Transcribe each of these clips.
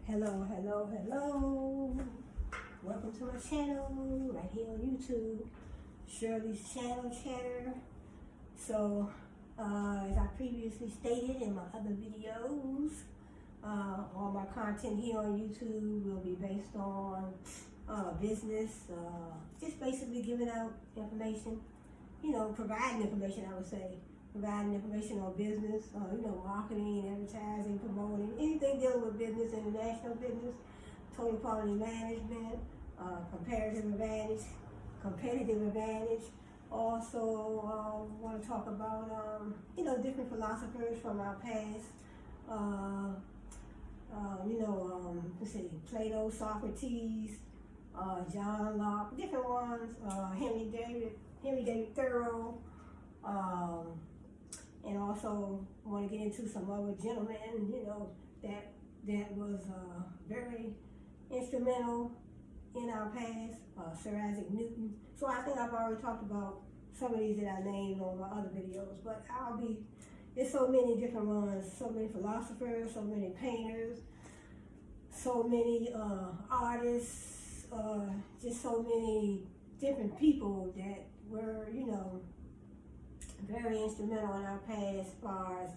Hello, hello, hello. Welcome to my channel, right here on YouTube, Shirley's Channel Chatter. So, as I previously stated in my other videos, all my content here on YouTube will be based on business, just basically giving out information, providing information, I would say. Providing information on business, marketing, advertising, promoting, anything dealing with business, international business, total quality management, competitive advantage. Also, want to talk about, different philosophers from our past. Let's see, Plato, Socrates, John Locke, different ones, Henry David Thoreau, and also want to get into some other gentlemen, that was very instrumental in our past, Sir Isaac Newton. So I think I've already talked about some of these that I named on my other videos, but there's so many different ones, so many philosophers, so many painters, so many artists, just so many different people that were, very instrumental in our past as far as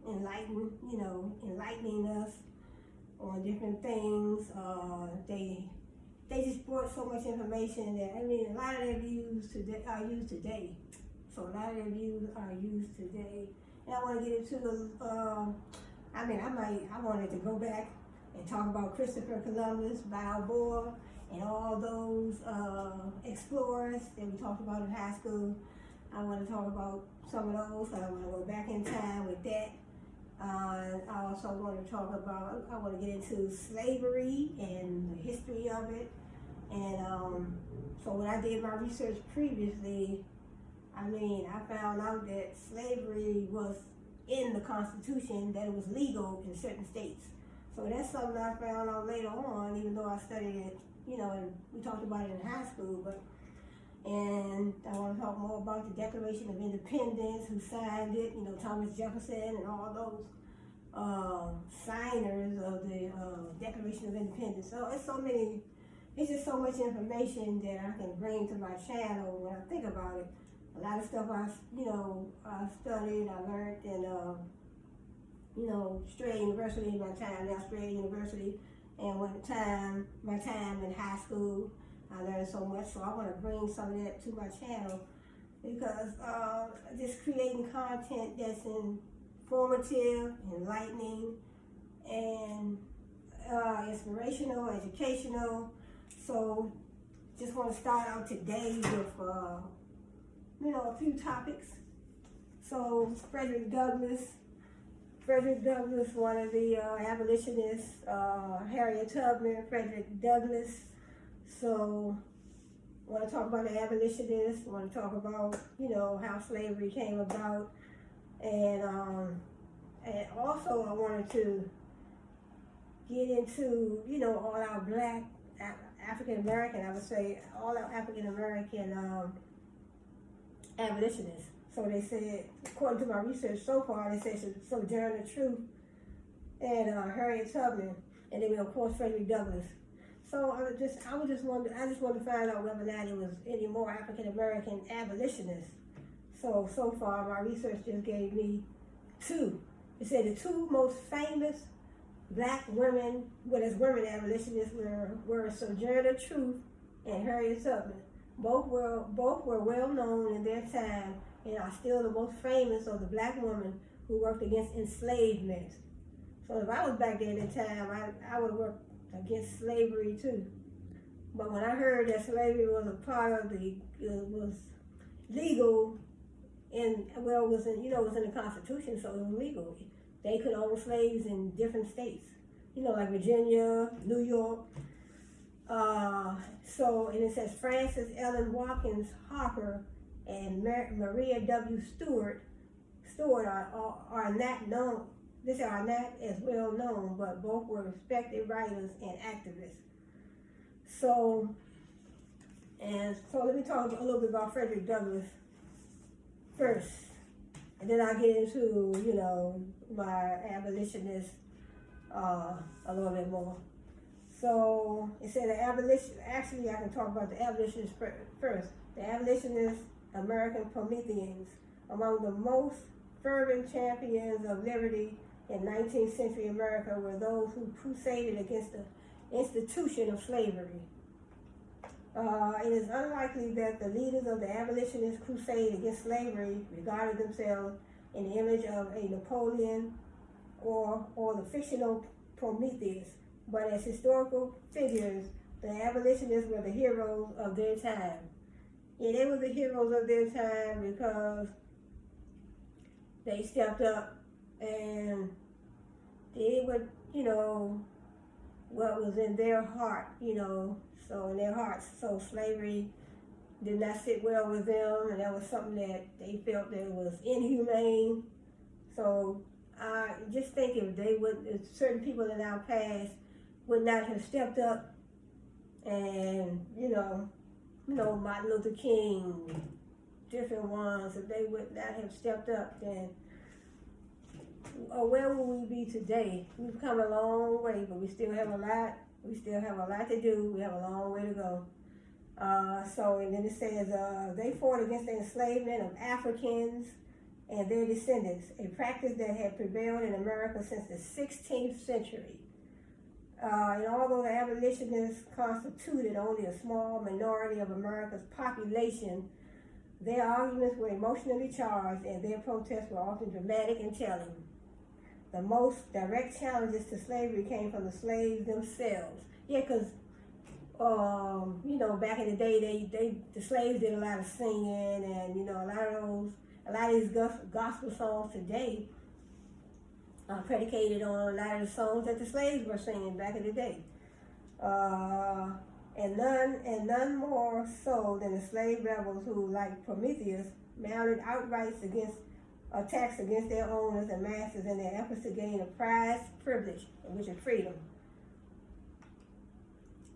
enlightening us on different things. They just brought so much information that, a lot of their views are used today. So a lot of their views are used today. And I want to get into I wanted to go back and talk about Christopher Columbus, Balboa, and all those explorers that we talked about in high school. I want to talk about some of those. I want to go back in time with that. I also want to I want to get into slavery and the history of it. And so when I did my research previously, I found out that slavery was in the Constitution, that it was legal in certain states. So that's something I found out later on, even though I studied it, and we talked about it in high school. And I want to talk more about the Declaration of Independence, who signed it, Thomas Jefferson and all those signers of the Declaration of Independence. So it's just so much information that I can bring to my channel when I think about it. A lot of stuff I studied, I learned in, Strayer University in my time, now Strayer University, and my time in high school. I learned so much, so I want to bring some of that to my channel because just creating content that's informative, enlightening, and inspirational, educational. So just want to start out today with, a few topics. So Frederick Douglass, one of the abolitionists, Harriet Tubman, Frederick Douglass. So, I want to talk about the abolitionists. I want to talk about, how slavery came about. And also I wanted to get into, all our black African-American, I would say, all our African-American abolitionists. So they said, according to my research so far, they said Sojourner Truth and Harriet Tubman, and then, of course, Frederick Douglass. So I just wanted to find out whether or not there was any more African American abolitionists. So far my research just gave me two. It said the two most famous black women, women abolitionists were Sojourner Truth and Harriet Tubman. Both were well known in their time and are still the most famous of the black women who worked against enslavement. So if I was back there at that time, I would have worked against slavery too. But when I heard that slavery was a part of was legal it was in the Constitution, so it was legal. They could own slaves in different states, like Virginia, New York. And it says Frances Ellen Watkins Harper and Maria W. Stewart are not known. They are not as well known, but both were respected writers and activists. So let me talk a little bit about Frederick Douglass first. And then I'll get into, my abolitionist a little bit more. So it said the abolition. Actually, I can talk about the abolitionists first. The abolitionists, American Prometheans, among the most fervent champions of liberty in 19th century America were those who crusaded against the institution of slavery. It is unlikely that the leaders of the abolitionist crusade against slavery regarded themselves in the image of a Napoleon or the fictional Prometheus, but as historical figures, the abolitionists were the heroes of their time. Yeah, they were the heroes of their time because they stepped up and they would, what was in their heart, so in their hearts. So slavery did not sit well with them, and that was something that they felt that was inhumane. So I just think if certain people in our past would not have stepped up and, Martin Luther King, different ones, if they would not have stepped up, then where will we be today? We've come a long way, but we still have a lot. We still have a lot to do. We have a long way to go. And then it says they fought against the enslavement of Africans and their descendants, a practice that had prevailed in America since the 16th century. And although the abolitionists constituted only a small minority of America's population, their arguments were emotionally charged and their protests were often dramatic and telling. The most direct challenges to slavery came from the slaves themselves. Yeah, because, back in the day, the slaves did a lot of singing, and, a lot of these gospel songs today are predicated on a lot of the songs that the slaves were singing back in the day. And none more so than the slave rebels who, like Prometheus, mounted outright attacks against their owners and masters in their efforts to gain a prized privilege, which is freedom.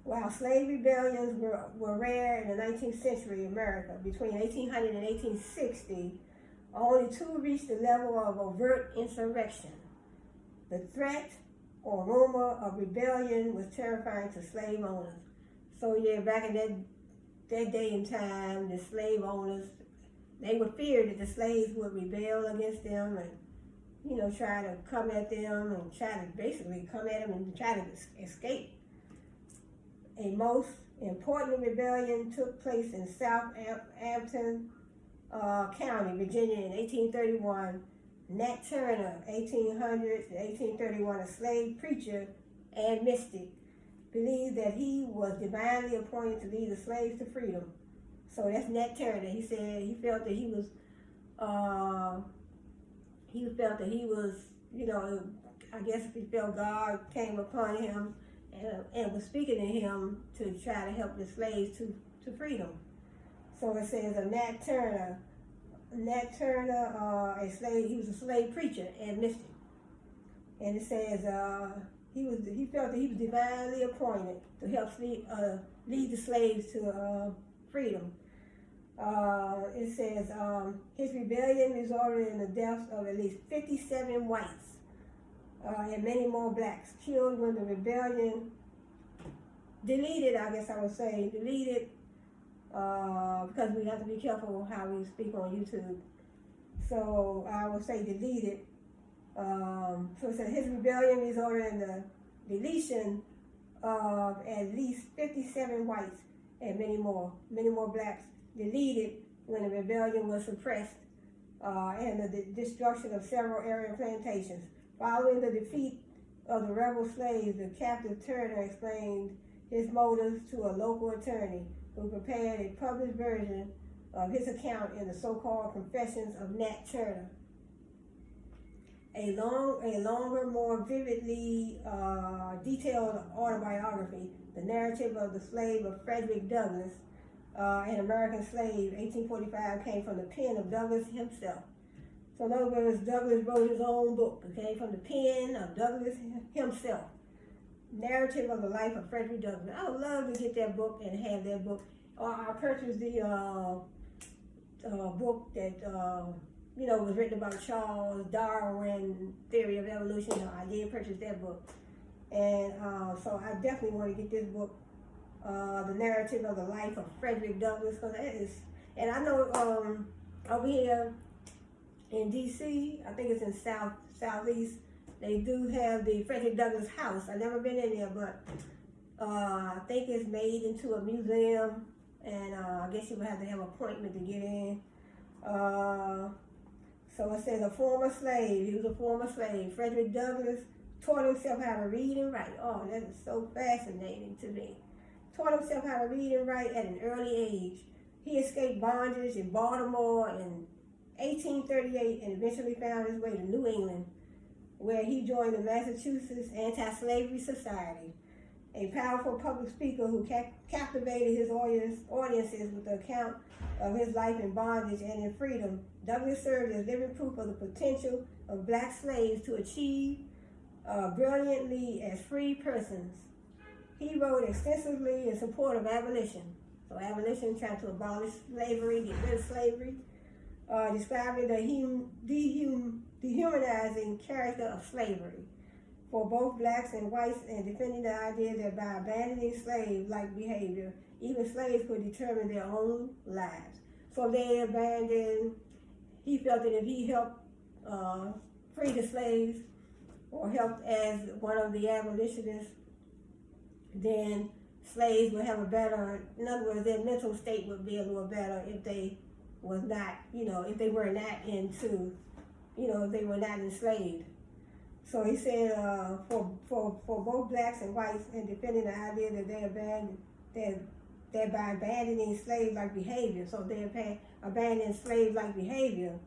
While slave rebellions were rare in the 19th century America, between 1800 and 1860, only two reached the level of overt insurrection. The threat or rumor of rebellion was terrifying to slave owners. So yeah, back in that day and time, the slave owners, they were feared that the slaves would rebel against them and, try to come at them and try to basically come at them and try to escape. A most important rebellion took place in South Hampton County, Virginia in 1831. Nat Turner, 1800 to 1831, a slave preacher and mystic, believed that he was divinely appointed to lead the slaves to freedom. So that's Nat Turner. He said he felt that he was, I guess he felt God came upon him and was speaking to him to try to help the slaves to freedom. So it says Nat Turner, he was a slave preacher and mystic. And it says he felt that he was divinely appointed to help lead the slaves to freedom. It says his rebellion resulted in the deaths of at least 57 whites and many more blacks killed when the rebellion deleted, because we have to be careful how we speak on YouTube. So I would say deleted. So it says his rebellion resulted in the deletion of at least 57 whites and many more blacks deleted when the rebellion was suppressed and the destruction of several area plantations. Following the defeat of the rebel slaves, the captive Turner explained his motives to a local attorney who prepared a published version of his account in the so-called Confessions of Nat Turner. A longer, more vividly detailed autobiography, the narrative of the slave of Frederick Douglass, an American slave, 1845, came from the pen of Douglass himself. So in other words, Douglass wrote his own book. It came from the pen of Douglass himself. Narrative of the Life of Frederick Douglass. I would love to get that book and have that book. I purchased the book that was written about Charles Darwin, Theory of Evolution. I did purchase that book. And so I definitely want to get this book, The Narrative of the Life of Frederick Douglass, because it is, and I know over here in DC, I think it's in Southeast, they do have the Frederick Douglass House. I've never been in there, but I think it's made into a museum, and I guess you would have to have an appointment to get in. So it says a former slave. He was a former slave. Frederick Douglass taught himself how to read and write. Oh, that is so fascinating to me. Taught himself how to read and write at an early age. He escaped bondage in Baltimore in 1838 and eventually found his way to New England, where he joined the Massachusetts Anti-Slavery Society. A powerful public speaker who captivated his audiences with the account of his life in bondage and in freedom, Douglass served as living proof of the potential of black slaves to achieve brilliantly as free persons. He wrote extensively in support of abolition. So abolition, trying to abolish slavery, get rid of slavery, describing the dehumanizing character of slavery for both blacks and whites, and defending the idea that by abandoning slave-like behavior, even slaves could determine their own lives. So they abandoned, he felt that if he helped free the slaves, or helped as one of the abolitionists, then slaves would have a better, in other words, their mental state would be a little better if they was not, if they were not into, if they were not enslaved. So he said, for both blacks and whites, and defending the idea that that by abandoning slave-like behavior, so they abandoned slave-like behavior,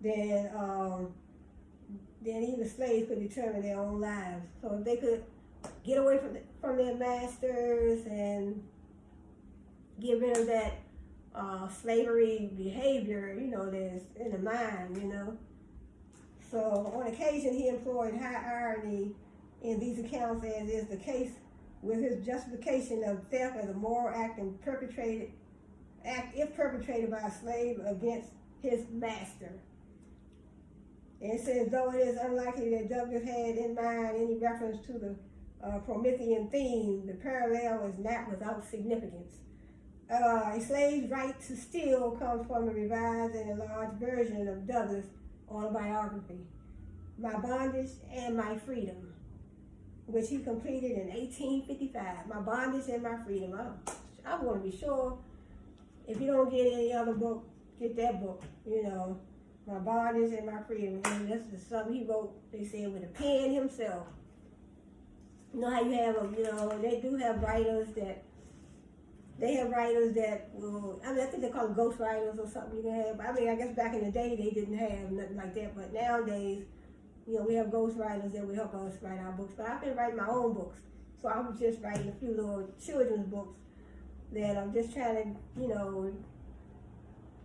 then even slaves could determine their own lives. So if they could get away from their masters and get rid of that slavery behavior, that's in the mind, So on occasion he employed high irony in these accounts, as is the case with his justification of theft as a moral act if perpetrated by a slave against his master. And it says, though it is unlikely that Douglass had in mind any reference to the Promethean theme, the parallel is not without significance. A slave's right to steal comes from a revised and enlarged version of Douglass' autobiography, My Bondage and My Freedom, which he completed in 1855. My Bondage and My Freedom. I want to be sure, if you don't get any other book, get that book, My Bondage and My Freedom. And this is something he wrote, they said, with a pen himself. You know how you have they do have writers that, will, I think they call them ghost writers or something you can have. I guess back in the day they didn't have nothing like that, but nowadays, we have ghost writers that will help us write our books. But I've been writing my own books. So I was just writing a few little children's books that I'm just trying to,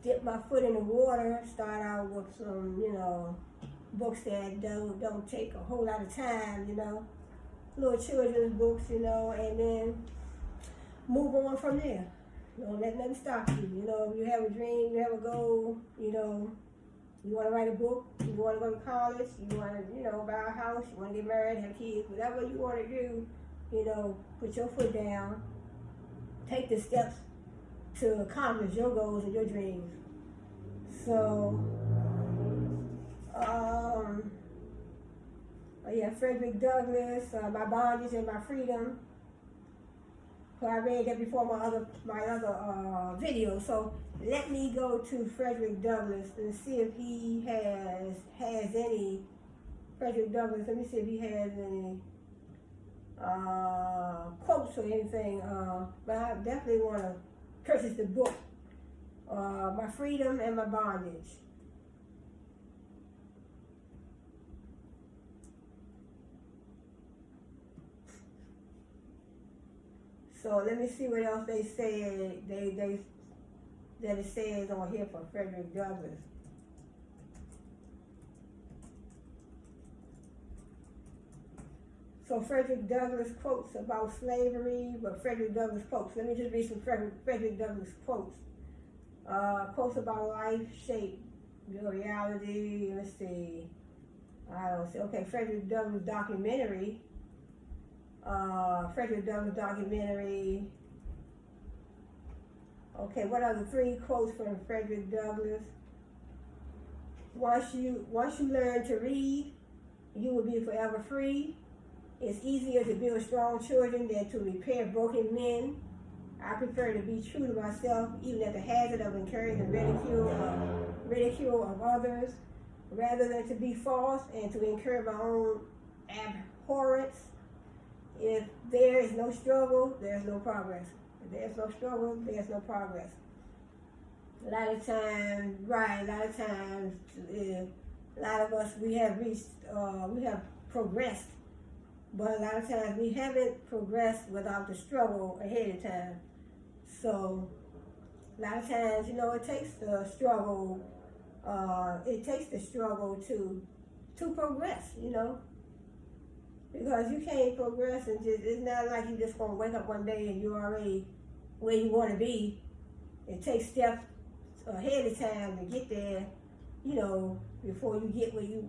dip my foot in the water, start out with some, books that don't take a whole lot of time, little children's books, and then move on from there. Don't let nothing stop you. You have a dream, you have a goal, you want to write a book, you want to go to college, you want to, buy a house, you want to get married, have kids, whatever you want to do, put your foot down, take the steps to accomplish your goals and your dreams. So, Frederick Douglass, My Bondage and My Freedom. So I read that before my other video. So let me go to Frederick Douglass and see if he has any. Frederick Douglass. Let me see if he has any quotes or anything. But I definitely want to purchase the book, My Freedom and My Bondage. So let me see what else they said. That it says on here for Frederick Douglass. So Frederick Douglass quotes about slavery, but Frederick Douglass quotes. Let me just read some Frederick Douglass quotes. Quotes about life shape your reality. Let's see. I don't see. Okay, Frederick Douglass documentary. Frederick Douglass documentary. Okay, what are the 3 quotes from Frederick Douglass? Once you learn to read, you will be forever free. It's easier to build strong children than to repair broken men. I prefer to be true to myself, even at the hazard of incurring the ridicule of others, rather than to be false and to incur my own abhorrence. If there is no struggle, there's no progress. If there's no struggle, there's no progress. A lot of times, a lot of us, we have progressed, but a lot of times we haven't progressed without the struggle ahead of time. So, a lot of times, it takes the struggle, to progress, because you can't progress and it's not like you're just going to wake up one day and you're already where you want to be. It takes steps ahead of time to get there, before you get where you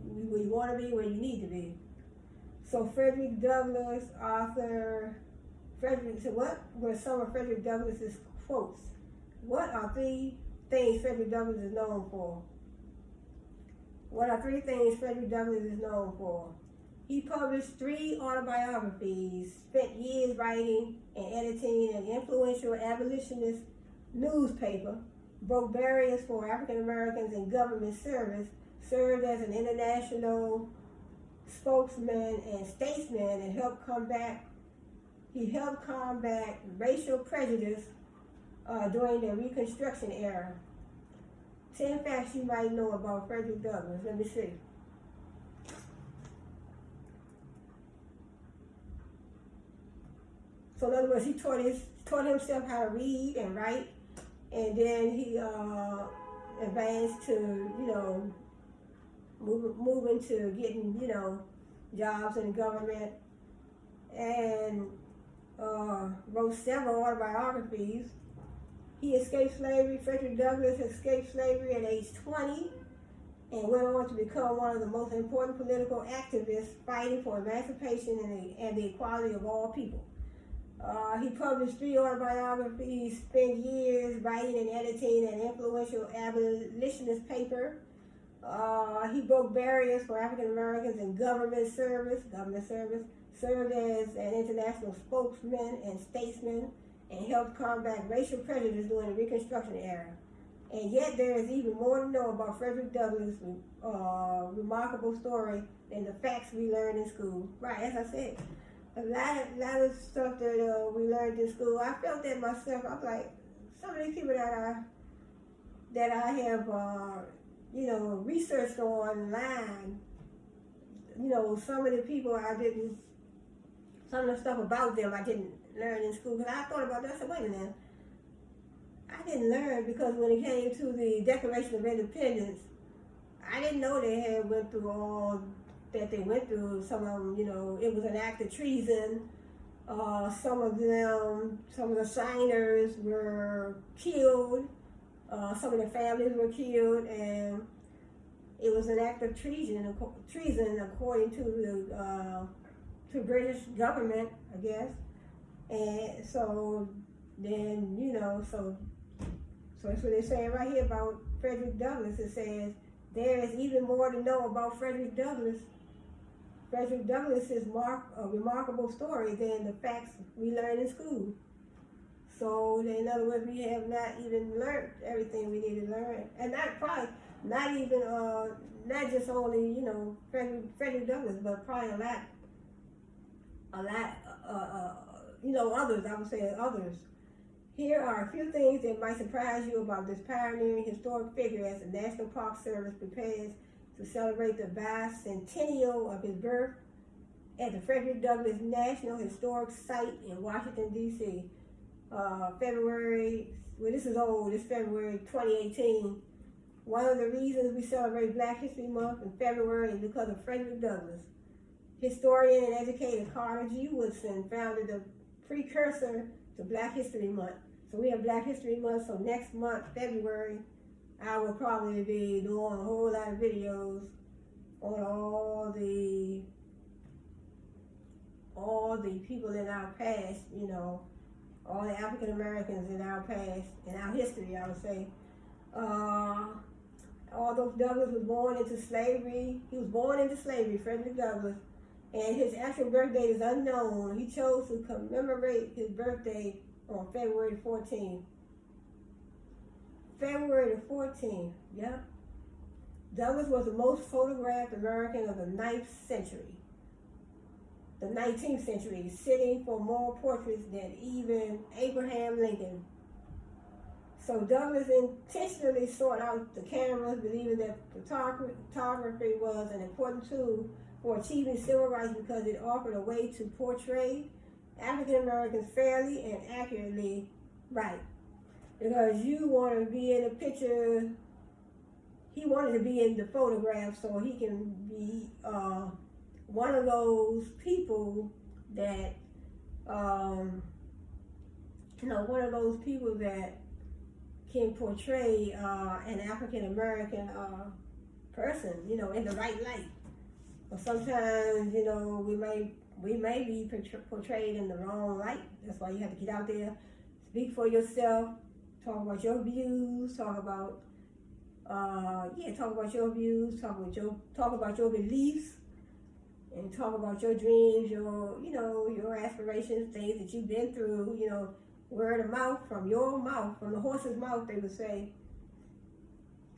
want to be, where you need to be. So Frederick Douglass, author, so what were some of Frederick Douglass's quotes? What are 3 things Frederick Douglass is known for? What are 3 things Frederick Douglass is known for? He published 3 autobiographies, spent years writing and editing an influential abolitionist newspaper, broke barriers for African Americans in government service, served as an international spokesman and statesman, and he helped combat racial prejudice during the Reconstruction era. 10 facts you might know about Frederick Douglass. Let me see. So in other words, he taught himself how to read and write, and then he advanced to, moving to getting, jobs in the government, and wrote several autobiographies. He escaped slavery. Frederick Douglass escaped slavery at age 20 and went on to become one of the most important political activists fighting for emancipation and the equality of all people. He published 3 autobiographies, spent years writing and editing an influential abolitionist paper. He broke barriers for African Americans in government service, served as an international spokesman and statesman, and helped combat racial prejudice during the Reconstruction era. And yet there is even more to know about Frederick Douglass' remarkable story than the facts we learned in school. Right, as I said, a lot of stuff that we learned in school, I felt that myself. I was like, some of these people that I have, researched online, some of the people some of the stuff about them I didn't learn in school. Because I thought about that, I said, wait a minute. I didn't learn because when it came to the Declaration of Independence, I didn't know they had went through all that they went through. Some of them, it was an act of treason. Some of the signers were killed. Some of their families were killed, and it was an act of treason according to the British government, I guess. And so then, so that's what they're saying right here about Frederick Douglass. It says, there is even more to know about Frederick Douglass. Frederick Douglass is a remarkable story than the facts we learned in school. So in other words, we have not even learned everything we need to learn. And not just only, Frederick Douglass, but probably a lot, others, I would say others. Here are a few things that might surprise you about this pioneering historic figure as the National Park Service prepares to celebrate the bicentennial of his birth at the Frederick Douglass National Historic Site in Washington, D.C. February 2018. One of the reasons we celebrate Black History Month in February is because of Frederick Douglass. Historian and educator Carter G. Woodson founded the precursor to Black History Month. So we have Black History Month, so next month, February, I will probably be doing a whole lot of videos on all the people in our past, you know, all the African Americans in our past, in our history, I would say. Although Douglass was born into slavery, he was born into slavery, Frederick Douglass, and his actual birth date is unknown. He chose to commemorate his birthday on February 14th. February the 14th, yeah. Douglass was the most photographed American of the 19th century, sitting for more portraits than even Abraham Lincoln. So Douglass intentionally sought out the cameras, believing that photography was an important tool for achieving civil rights because it offered a way to portray African Americans fairly and accurately right. Because you want to be in a picture, he wanted to be in the photograph so he can be one of those people that, one of those people that can portray an African American person, in the right light. But sometimes, we may be portrayed in the wrong light. That's why you have to get out there, speak for yourself, talk about your views, talk about your views, talk about your beliefs, and talk about your dreams, your aspirations, things that you've been through, word of mouth, from your mouth, from the horse's mouth, they would say.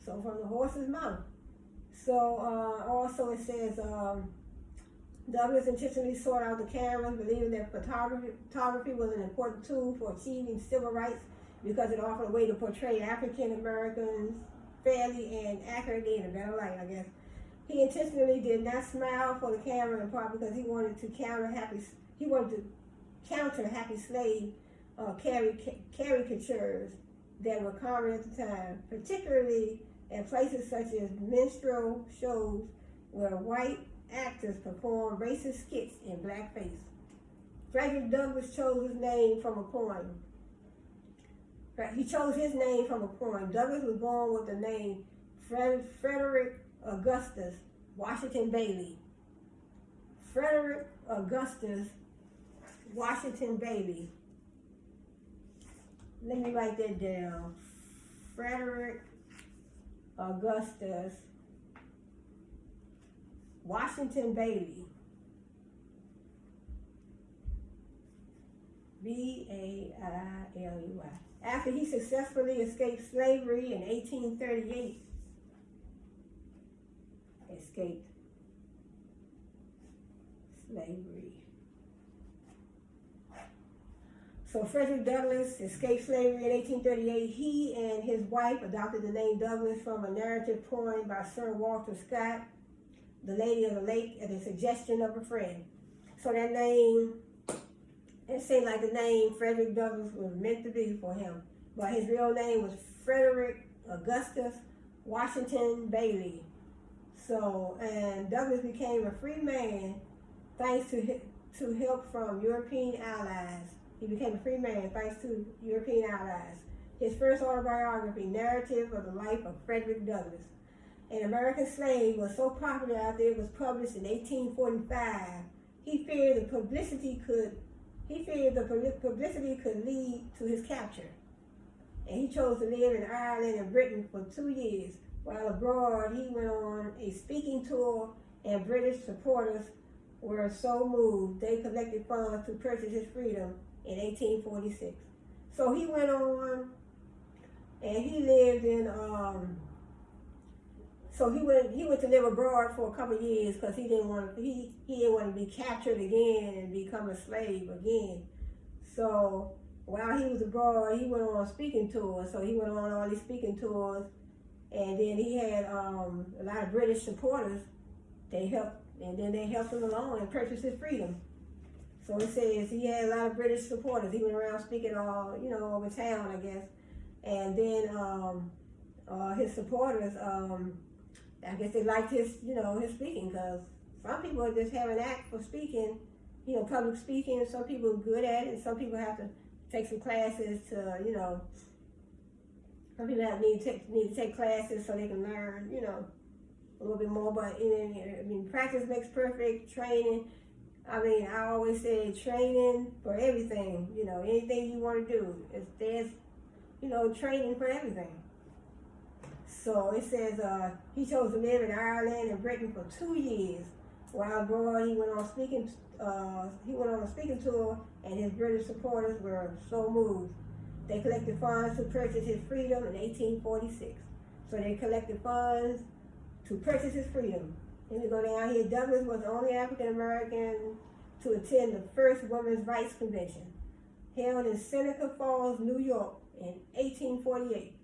So from the horse's mouth. So also it says, Douglass intentionally sought out the cameras, believing that photography was an important tool for achieving civil rights because it offered a way to portray African Americans fairly and accurately in a better light, I guess. He intentionally did not smile for the camera, in part because he wanted to counter happy slave caricatures that were common at the time, particularly in places such as minstrel shows where white actors performed racist skits in blackface. Frederick Douglass chose his name from a poem. He chose his name from a poem. Douglass was born with the name Frederick Augustus Washington Bailey. Frederick Augustus Washington Bailey. Let me write that down. Frederick Augustus Washington Bailey. B-A-I-L-E-Y. After he successfully escaped slavery in 1838, escaped slavery. So Frederick Douglass escaped slavery in 1838. He and his wife adopted the name Douglass from a narrative poem by Sir Walter Scott, The Lady of the Lake, at the suggestion of a friend. So that name, it seemed like the name Frederick Douglass was meant to be for him. But his real name was Frederick Augustus Washington Bailey. So, and Douglass became a free man thanks to help from European allies. He became a free man thanks to European allies. His first autobiography, Narrative of the Life of Frederick Douglass, an American slave, was so popular after it was published in 1845. He feared the publicity could lead to his capture. And he chose to live in Ireland and Britain for 2 years. While abroad, he went on a speaking tour, and British supporters were so moved they collected funds to purchase his freedom in 1846. So he went on, and he lived in. So he went to live abroad for a couple of years because he didn't want to be captured again and become a slave again. So while he was abroad, he went on speaking tours. So he went on all these speaking tours, and then he had a lot of British supporters. They helped him along and purchase his freedom. So it says he had a lot of British supporters. He went around speaking all over town, I guess. And then his supporters, I guess they liked his speaking, because some people just have an act for speaking, public speaking. Some people are good at it, and some people have to take some classes to, some people need to take classes so they can learn, a little bit more. But practice makes perfect. Training. I mean, I always say training for everything. You know, anything you want to do, there's, you know, training for everything. So it says he chose to live in Ireland and Britain for 2 years. While abroad, he went on a speaking tour, and his British supporters were so moved. They collected funds to purchase his freedom in 1846. So they collected funds to purchase his freedom. Then we go down here. Douglass was the only African American to attend the first Women's Rights Convention, held in Seneca Falls, New York, in 1848.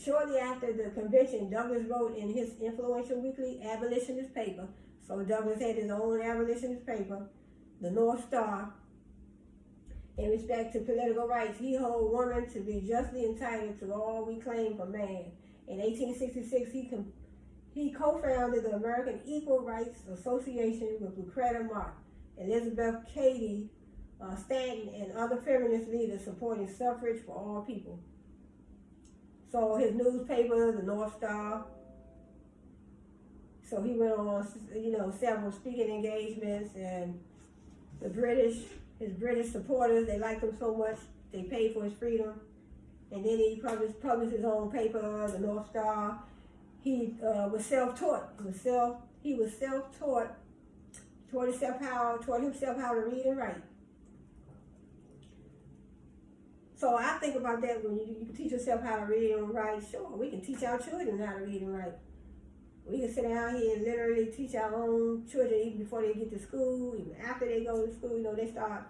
Shortly after the convention, Douglass wrote in his influential weekly abolitionist paper. So Douglass had his own abolitionist paper, the North Star. In respect to political rights, he held women to be justly entitled to all we claim for man. In 1866, he co-founded the American Equal Rights Association with Lucretia Mott, Elizabeth Cady Stanton, and other feminist leaders supporting suffrage for all people. So his newspaper, the North Star. So he went on, you know, several speaking engagements, and his British supporters, they liked him so much, they paid for his freedom. And then he published his own paper, the North Star. He was self-taught. He was self-taught, taught himself how to read and write. So I think about that when you can teach yourself how to read and write. Sure, we can teach our children how to read and write. We can sit down here and literally teach our own children even before they get to school, even after they go to school. You know, they start,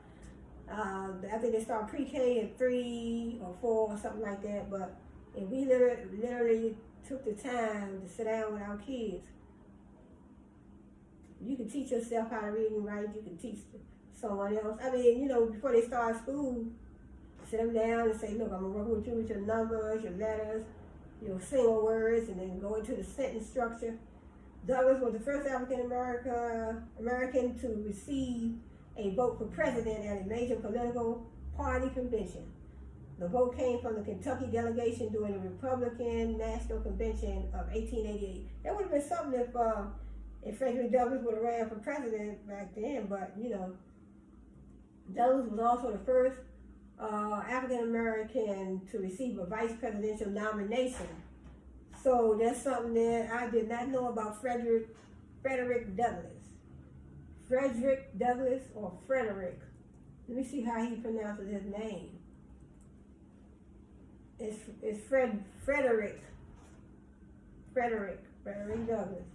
I think they start pre-K at 3 or 4 or something like that. But if we literally took the time to sit down with our kids, you can teach yourself how to read and write. You can teach someone else. I mean, you know, before they start school, sit them down and say, look, I'm going to work with you with your numbers, your letters, your single words, and then go into the sentence structure. Douglass was the first African American to receive a vote for president at a major political party convention. The vote came from the Kentucky delegation during the Republican National Convention of 1888. That would have been something if Frederick Douglass would have ran for president back then, but, you know, Douglass was also the first African American to receive a vice presidential nomination. So that's something that I did not know about Frederick Douglass. Frederick Douglass or Frederick. Let me see how he pronounces his name. It's Frederick Douglass.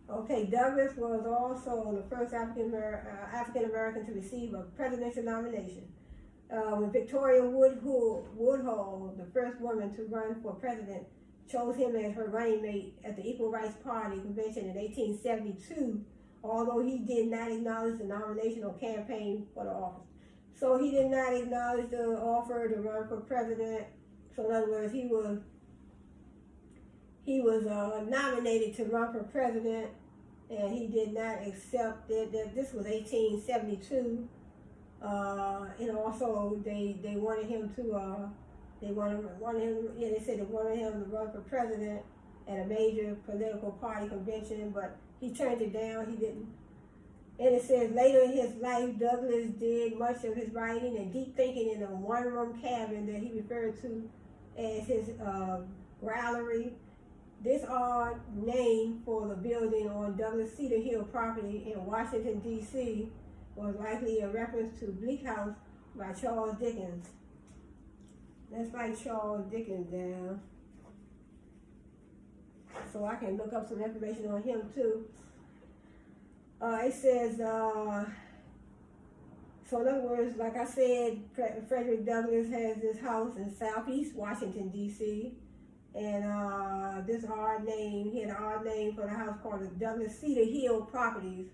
Okay, Douglass was also the first African American to receive a presidential nomination. When Victoria Woodhull, the first woman to run for president, chose him as her running mate at the Equal Rights Party convention in 1872, although he did not acknowledge the nomination or campaign for the office. So he did not acknowledge the offer to run for president. So in other words, he was nominated to run for president, and he did not accept it. This was 1872. And also they wanted him to they said they wanted him to run for president at a major political party convention, but he turned it down. He didn't. And it says later in his life, Douglass did much of his writing and deep thinking in a one-room cabin that he referred to as his growlery. This odd name for the building on Douglas Cedar Hill property in Washington, D.C. was likely a reference to Bleak House by Charles Dickens. Let's write Charles Dickens down so I can look up some information on him too. It says, so in other words, like I said, Frederick Douglass has this house in Southeast Washington, D.C. And this odd name, he had an odd name for the house called the Douglas Cedar Hill Properties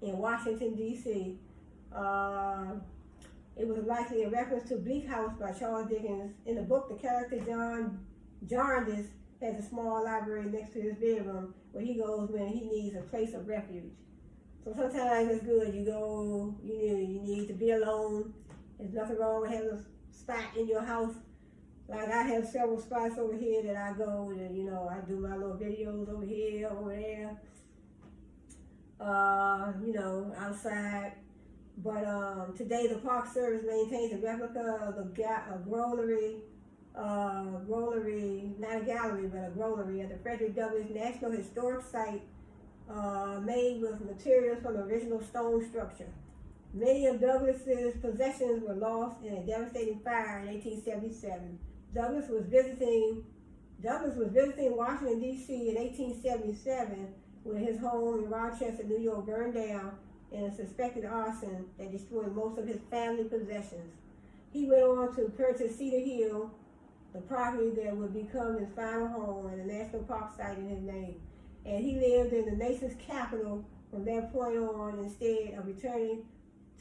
in Washington, D.C. It was likely a reference to Bleak House by Charles Dickens. In the book, the character John Jarndyce has a small library next to his bedroom where he goes when he needs a place of refuge. So sometimes it's good. You go, you need to be alone. There's nothing wrong with having a spot in your house. Like I have several spots over here that I go and, I do my little videos over here, over there. outside. But today the Park Service maintains a replica of the growlery, not a gallery, but a growlery at the Frederick Douglass National Historic Site, made with materials from the original stone structure. Many of Douglas's possessions were lost in a devastating fire in 1877. Douglas was visiting Washington, D.C. in 1877 when his home in Rochester, New York burned down in a suspected arson that destroyed most of his family possessions. He went on to purchase Cedar Hill, the property that would become his final home and a national park site in his name. And he lived in the nation's capital from that point on instead of returning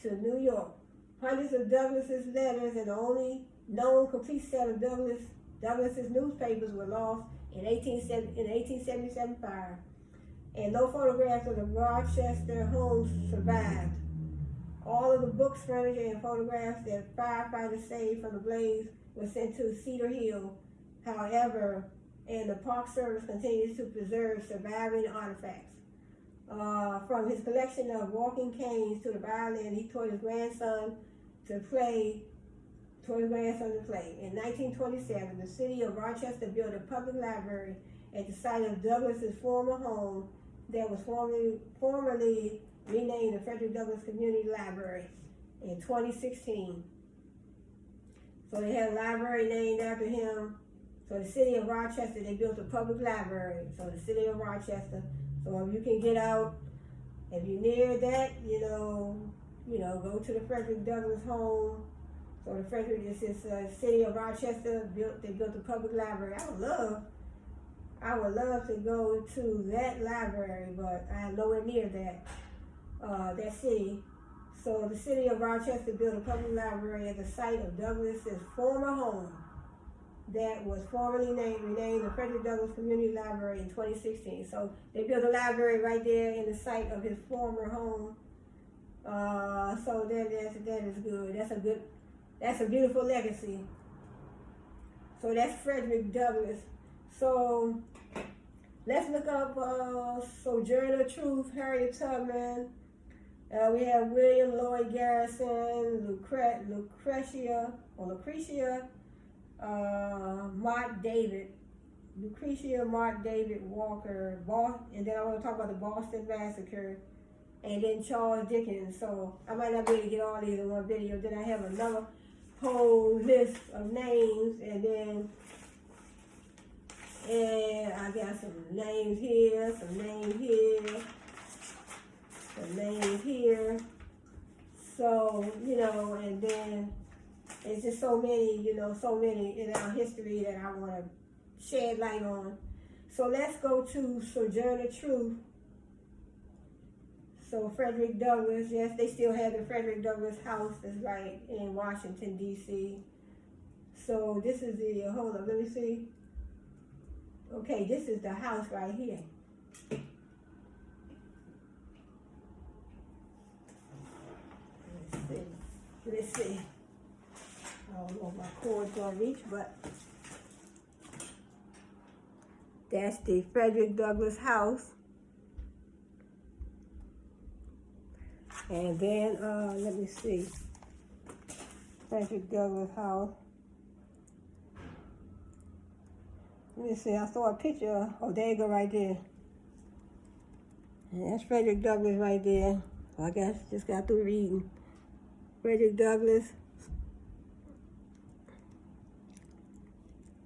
to New York. Hundreds of Douglas's letters and the only known complete set of Douglas's newspapers were lost in 1877 fire. And no photographs of the Rochester homes survived. All of the books, furniture, and photographs that firefighters saved from the blaze were sent to Cedar Hill, however, and the Park Service continues to preserve surviving artifacts. From his collection of walking canes to the violin, he taught his grandson to play. In 1927, the city of Rochester built a public library at the site of Douglas's former home that was formerly renamed the Frederick Douglass Community Library in 2016. So they had a library named after him. So the city of Rochester, they built a public library. So the city of Rochester. So if you can get out, if you're near that, go to the Frederick Douglass home. So the Frederick, city of Rochester, they built a public library. I would love to go to that library, but I'm nowhere near that city. So the city of Rochester built a public library at the site of Douglas's former home that was formerly renamed the Frederick Douglass Community Library in 2016. So they built a library right there in the site of his former home. So that is good. That's a beautiful legacy. So that's Frederick Douglass. So let's look up Sojourner Truth, Harriet Tubman. We have William Lloyd Garrison, Lucretia Mark David Walker, and then I want to talk about the Boston Massacre, and then Charles Dickens. So I might not be able to get all these in one video. Then I have another whole list of names, and I got some names here, some names here. So, and then it's just so many in our history that I want to shed light on. So let's go to Sojourner Truth. So Frederick Douglass, yes, they still have the Frederick Douglass house that's right in Washington, D.C. So this is the, hold on, let me see. Okay, this is the house right here. Let's see. I don't know if my cord's gonna reach, but that's the Frederick Douglass house. And then, let me see. Frederick Douglass house. Let me see, I saw a picture. Oh, there you go right there. And that's Frederick Douglass right there. I guess just got through reading. Frederick Douglass.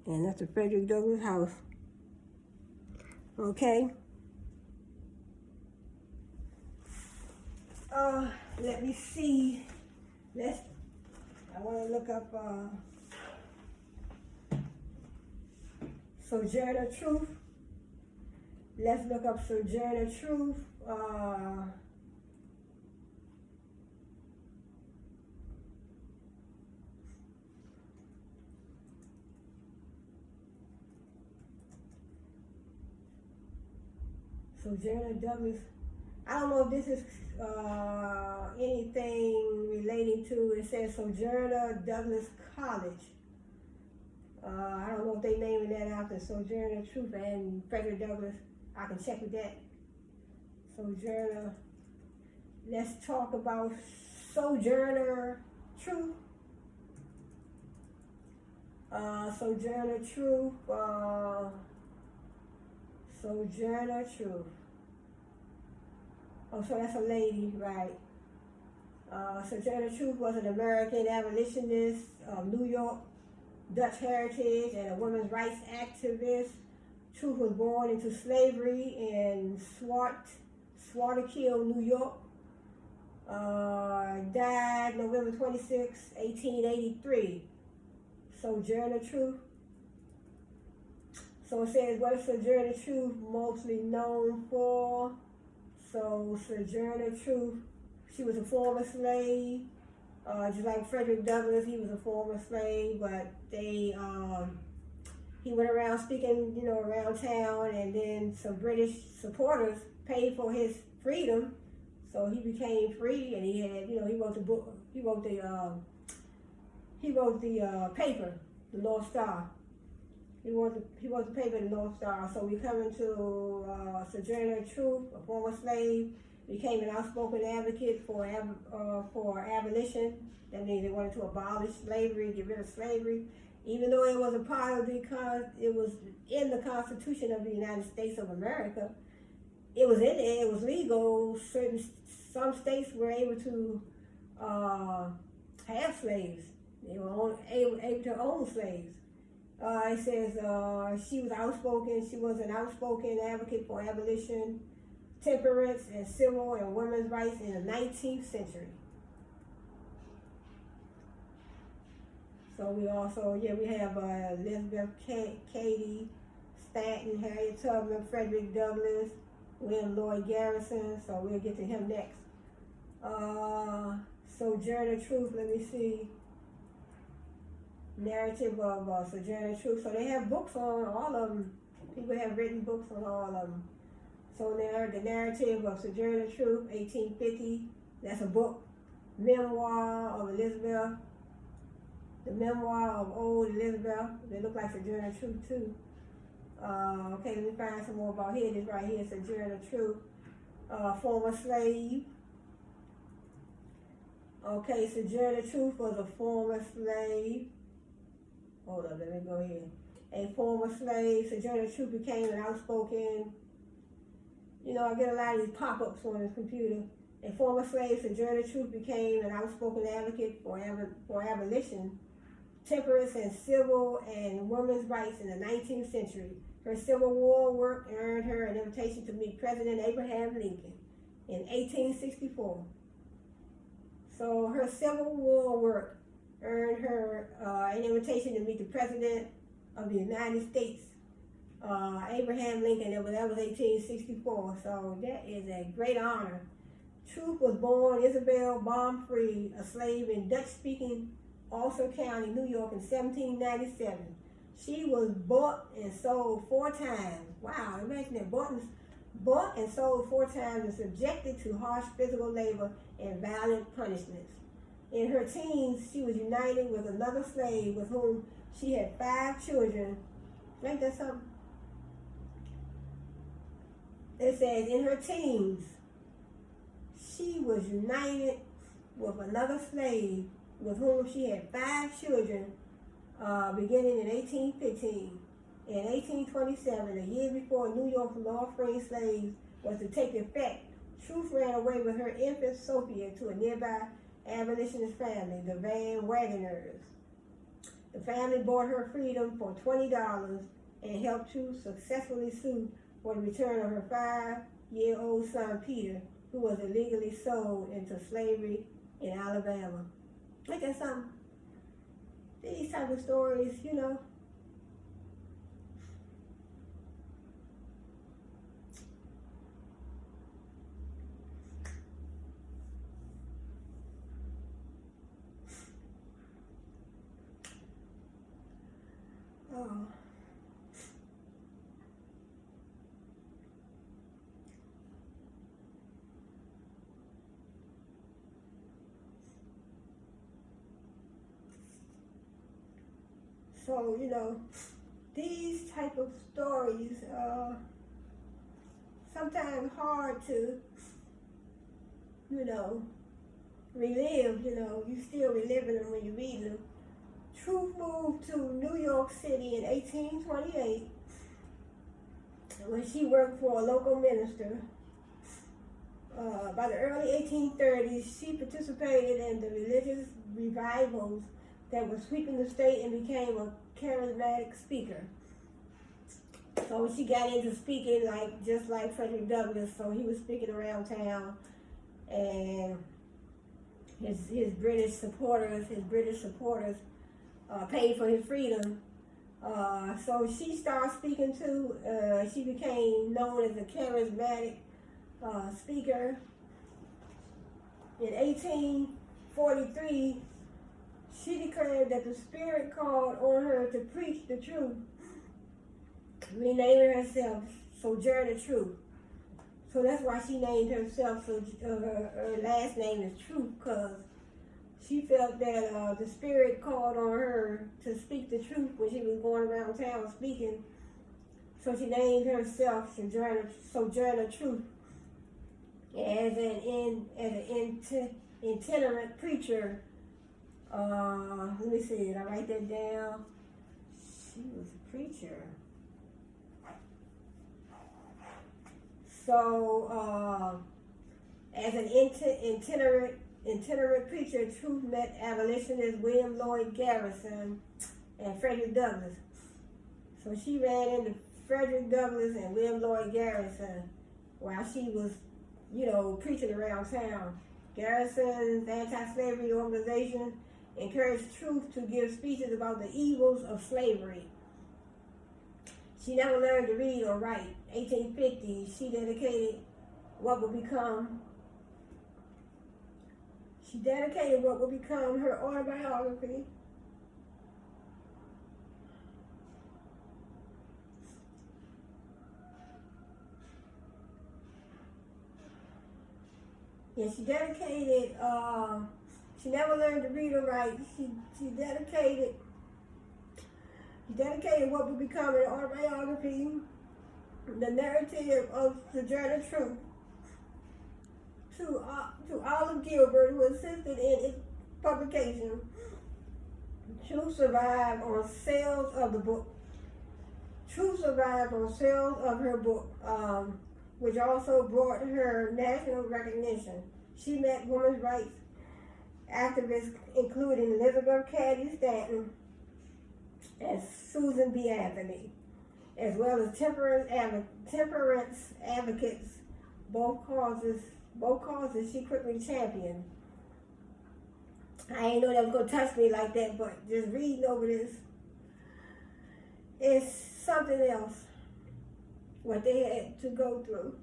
And that's the Frederick Douglass house. Okay. Let me see. I want to look up Sojourner Truth. Let's look up Sojourner Truth. Sojourner Douglass. I don't know if this is anything relating to, it says Sojourner Douglass College. I don't know if they naming that after Sojourner Truth and Frederick Douglass. I can check with that. Sojourner. Let's talk about Sojourner Truth. Sojourner Truth. Sojourner Truth. Oh, so that's a lady, right? Sojourner Truth was an American abolitionist of New York, Dutch heritage, and a women's rights activist. Truth was born into slavery in Swarthmore, New York. Died November 26, 1883. Sojourner Truth. So it says, what is Sojourner Truth mostly known for? So Sojourner Truth, she was a former slave. Just like Frederick Douglass, he was a former slave, but he went around speaking, around town, and then some British supporters paid for his freedom, so he became free, and he had, he wrote the book, he wrote the paper, the North Star. He wrote the paper, the North Star. So we come into Sojourner Truth, a former slave, became an outspoken advocate for abolition. That means they wanted to abolish slavery, get rid of slavery, even though it was a part of it was in the Constitution of the United States of America. It was in there, it was legal. Some states were able to have slaves. They were able to own slaves. It says she was outspoken. She was an outspoken advocate for abolition, temperance, and civil and women's rights in the 19th century. So we also, we have Elizabeth Cady Stanton, Harriet Tubman, Frederick Douglass, William Lloyd Garrison. So we'll get to him next. Sojourner Truth, let me see. Narrative of Sojourner Truth. So they have books on all of them. People have written books on all of them. So the narrative of Sojourner Truth, 1850. That's a book. Memoir of Elizabeth. The memoir of old Elizabeth. They look like Sojourner Truth too. Okay, let me find some more about here. This right here, Sojourner Truth. Former slave. Okay, Sojourner Truth was a former slave. Hold up, let me go here. A former slave. Sojourner Truth became an outspoken, I get a lot of these pop-ups on this computer. A former slave, Sojourner Truth became an outspoken advocate for abolition, temperance, and civil and women's rights in the 19th century. Her Civil War work earned her an invitation to meet President Abraham Lincoln in 1864. So her Civil War work earned her an invitation to meet the President of the United States, Abraham Lincoln. That was 1864. So that is a great honor. Truth was born Isabel Baumfried, a slave in Dutch-speaking Ulster County, New York in 1797. She was bought and sold 4 times. Wow, imagine that. Bought and sold 4 times and subjected to harsh physical labor and violent punishments. In her teens, she was united with another slave with whom she had 5 children. Ain't that something? It says, in her teens, she was united with another slave with whom she had 5 children, beginning in 1815. In 1827, a year before New York's law freeing slaves was to take effect, Truth ran away with her infant Sophia to a nearby abolitionist family, the Van Wagoners. The family bought her freedom for $20 and helped Truth successfully sue for the return of her 5-year-old son, Peter, who was illegally sold into slavery in Alabama. Ain't that something? These type of stories, So, these type of stories sometimes hard to relived, you still reliving them when you read them. Truth moved to New York City in 1828 when she worked for a local minister. By the early 1830s, she participated in the religious revivals that were sweeping the state and became a charismatic speaker. So she got into speaking just like Frederick Douglass. So he was speaking around town, and his British supporters paid for his freedom. So she started speaking too. She became known as a charismatic speaker. In 1843, she declared that the Spirit called on her to preach the truth, renaming herself Sojourner Truth. So that's why she named herself, her last name is Truth, because she felt that the Spirit called on her to speak the truth when she was going around town speaking. So she named herself Sojourner Truth. As an itinerant preacher, let me see, did I write that down? She was a preacher. So, as an itinerant preacher, Truth met abolitionists William Lloyd Garrison and Frederick Douglass. So she ran into Frederick Douglass and William Lloyd Garrison while she was, preaching around town. Garrison's anti-slavery organization encouraged Truth to give speeches about the evils of slavery. She never learned to read or write. 1850, she dedicated what would become her autobiography. Yeah, she never learned to read or write. She dedicated what would become an autobiography, the narrative of Sojourner Truth, to Olive Gilbert, who assisted in its publication. Truth survived on sales of the book. Truth survived on sales of her book, which also brought her national recognition. She met women's rights activists, including Elizabeth Cady Stanton and Susan B. Anthony, as well as temperance advocates. Both causes she quickly championed. I ain't know that was gonna touch me like that, but just reading over this, it's something else what they had to go through.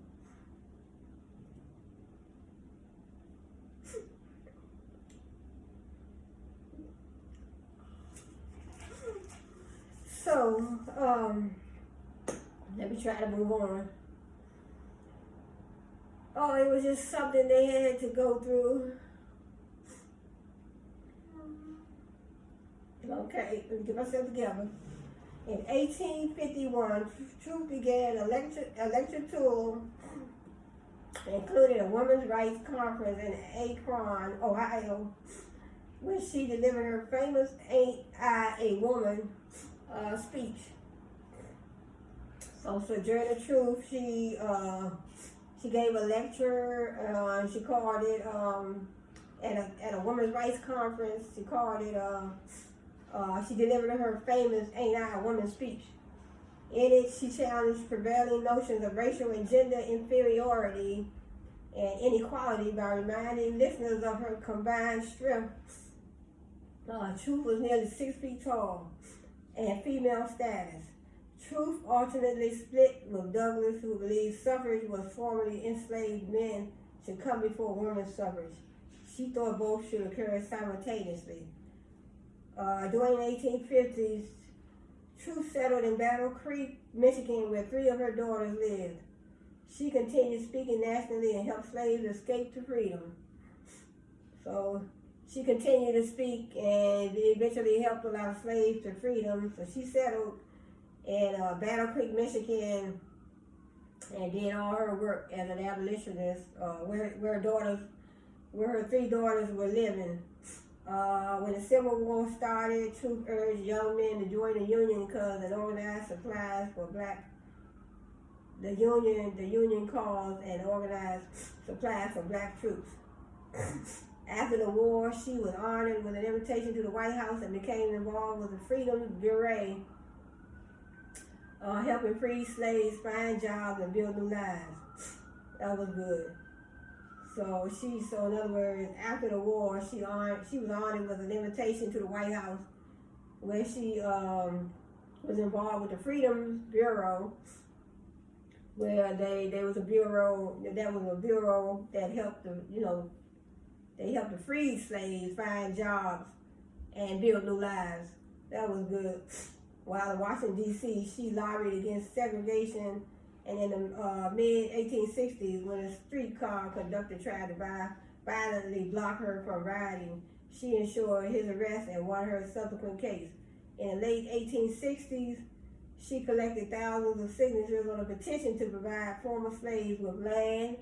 So, let me try to move on. Oh, it was just something they had to go through. Okay, let me get myself together. In 1851, Truth began a lecture tour, including a women's rights conference in Akron, Ohio, where she delivered her famous "Ain't I a Woman" speech. So Sojourner Truth, she gave a lecture. She called it at a women's rights conference. She called it. She delivered her famous "Ain't I a Woman" speech. In it, she challenged prevailing notions of racial and gender inferiority and inequality by reminding listeners of her combined strength. Truth was nearly 6 feet tall and female status. Truth alternately split with Douglass, who believed suffrage was formerly enslaved men should come before women's suffrage. She thought both should occur simultaneously. During the 1850s, Truth settled in Battle Creek, Michigan, where 3 of her daughters lived. She continued speaking nationally and helped slaves escape to freedom. So she continued to speak and eventually helped a lot of slaves to freedom. So she settled in Battle Creek, Michigan, and did all her work as an abolitionist, where her daughters where her 3 daughters were living. When the Civil War started, troops urged young men to join the Union because it organized supplies for black. The Union caused and organized supplies for black troops. After the war, she was honored with an invitation to the White House and became involved with the Freedom Bureau, helping free slaves find jobs and build new lives. That was good. So in other words, after the war, she was honored with an invitation to the White House, where she was involved with the Freedom Bureau, where there was a bureau that helped they helped the freed slaves find jobs and build new lives. That was good. While in Washington, D.C., she lobbied against segregation, and in the mid-1860s, when a streetcar conductor tried to violently block her from riding, she ensured his arrest and won her subsequent case. In the late 1860s, she collected thousands of signatures on a petition to provide former slaves with land,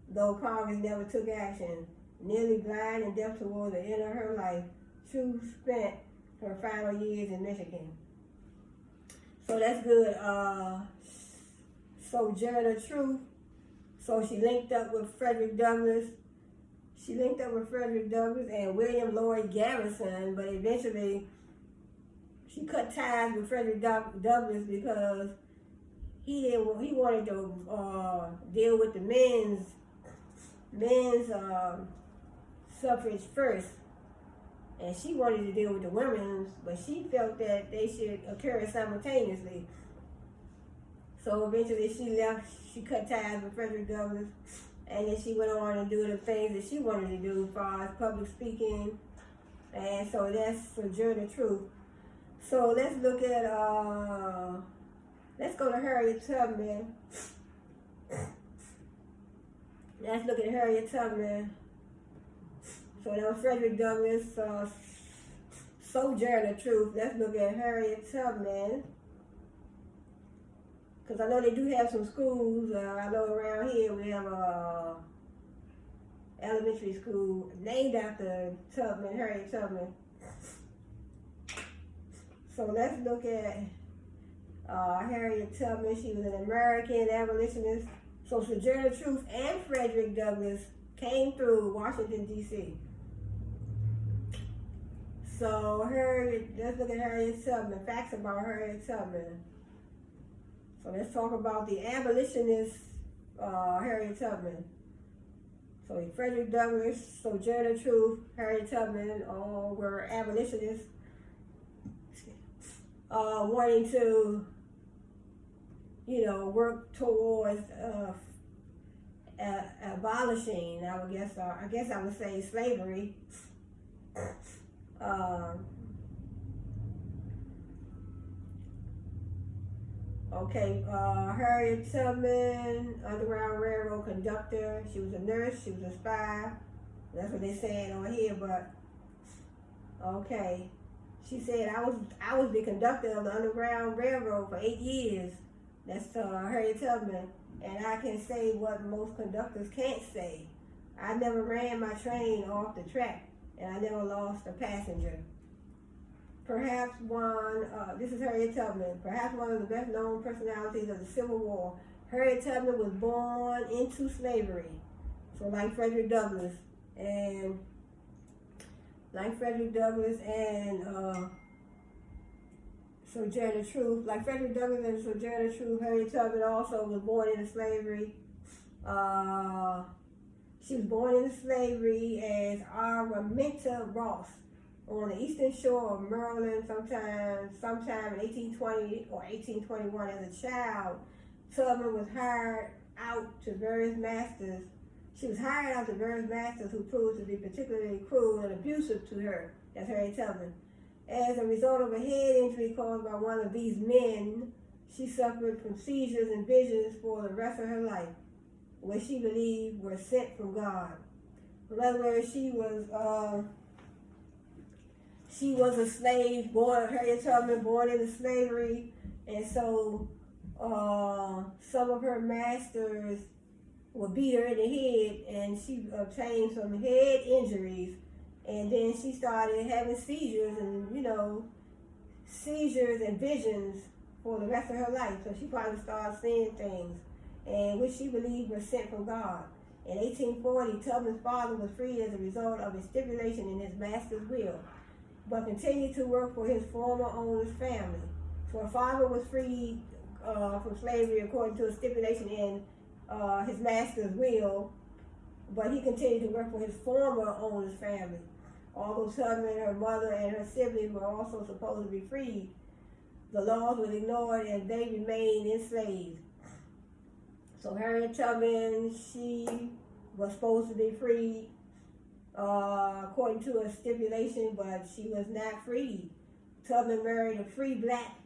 though Congress never took action. Nearly blind and deaf toward the end of her life, Truth spent her final years in Michigan. So that's good. Sojourner Truth. So she linked up with Frederick Douglass. And William Lloyd Garrison, but eventually she cut ties with Frederick Douglass because he wanted to deal with the men's suffrage first, and she wanted to deal with the women's, but she felt that they should occur simultaneously. So eventually she cut ties with Frederick Douglass, and then she went on to do the things that she wanted to do as far as public speaking, and so that's Sojourner Truth. So let's look at, let's go to Harriet Tubman. Let's look at Harriet Tubman. So that was Frederick Douglass, Sojourner Truth. Let's look at Harriet Tubman. Because I know they do have some schools. I know around here we have a elementary school named after Tubman, Harriet Tubman. So let's look at Harriet Tubman. She was an American abolitionist. So Sojourner Truth and Frederick Douglass came through Washington, D.C. So let's look at Harriet Tubman. Facts about Harriet Tubman. So let's talk about the abolitionist Harriet Tubman. So Frederick Douglass, Sojourner Truth, Harriet Tubman, all were abolitionists, wanting to, work towards abolishing. I guess I would say slavery. Harriet Tubman, Underground Railroad conductor. She was a nurse. She was a spy. That's what they're saying on here. But okay, she said I was the conductor of the Underground Railroad for 8 years. That's Harriet Tubman, and I can say what most conductors can't say. I never ran my train off the track, and I never lost a passenger. This is Harriet Tubman, perhaps one of the best known personalities of the Civil War. Harriet Tubman was born into slavery. So like Frederick Douglass and Sojourner Truth. Like Frederick Douglass and Sojourner Truth, Harriet Tubman also was born into slavery. She was born into slavery as Araminta Ross on the eastern shore of Maryland sometime in 1820 or 1821. As a child, Tubman was hired out to various masters. She was hired out to various masters who proved to be particularly cruel and abusive to her. That's Harriet Tubman. As a result of a head injury caused by one of these men, she suffered from seizures and visions for the rest of her life, which she believed were sent from God. In other words, she was a slave, Harriet Tubman, born into slavery, and so some of her masters would beat her in the head, and she obtained some head injuries, and then she started having seizures and visions for the rest of her life. So she probably started seeing things, and which she believed were sent from God. In 1840, Tubman's father was freed as a result of a stipulation in his master's will, but continued to work for his former owner's family. So her father was freed from slavery according to a stipulation in his master's will, but he continued to work for his former owner's family. Although Tubman, her mother, and her siblings were also supposed to be freed, the laws were ignored and they remained enslaved. So Harriet Tubman, she was supposed to be freed according to a stipulation, but she was not freed. Tubman married a free black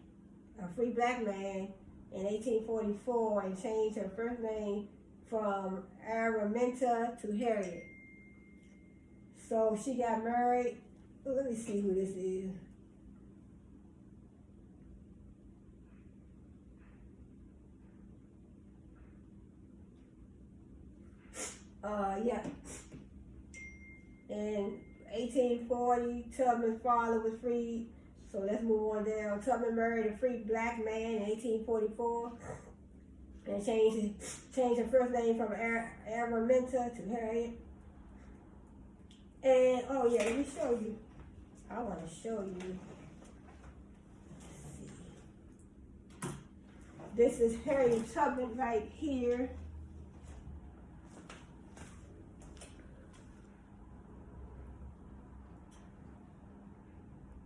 man in 1844 and changed her first name from Araminta to Harriet. So she got married. Let me see who this is. Yeah. In 1840, Tubman's father was freed. So let's move on down. Tubman married a free black man in 1844 and changed her first name from Araminta to Harriet. And oh yeah, let me show you. I want to show you. Let's see. This is Harriet Tubman right here.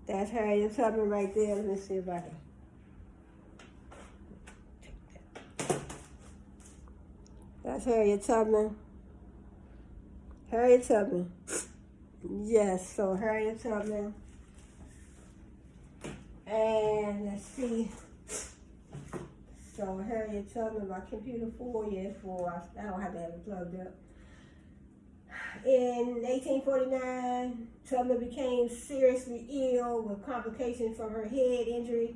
That's Harriet Tubman right there. Let me see if I can take that. That's Harriet Tubman. Harriet Tubman. Yes, so Harriet Tubman. And let's see. So Harriet Tubman, my computer 4 years for. I don't have to have it plugged up. In 1849, Tubman became seriously ill with complications from her head injury.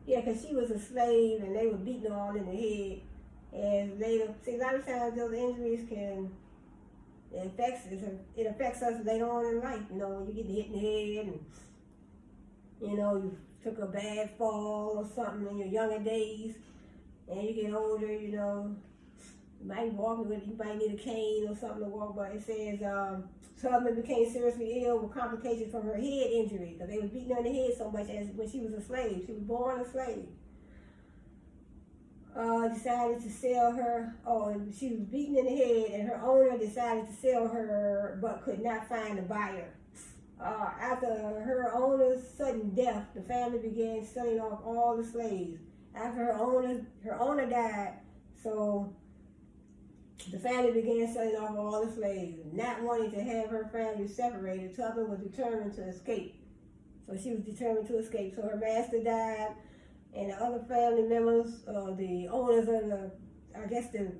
Yeah, because she was a slave and they were beating her all in the head. And later, see, a lot of times those injuries it affects us later on in life. You know, when you get hit in the head and, you know, you took a bad fall or something in your younger days, and you get older, you know, you might you might need a cane or something to walk, but it says Tubman became seriously ill with complications from her head injury because they were beating her in the head so much as when she was a slave. She was born a slave. Decided to sell her, and she was beaten in the head, and her owner decided to sell her but could not find a buyer. After her owner's sudden death, the family began selling off all the slaves. After her owner died, so the family began selling off all the slaves. Not wanting to have her family separated, Tubman was determined to escape. So she was determined to escape. So her master died, and the other family members, the owners of the rest of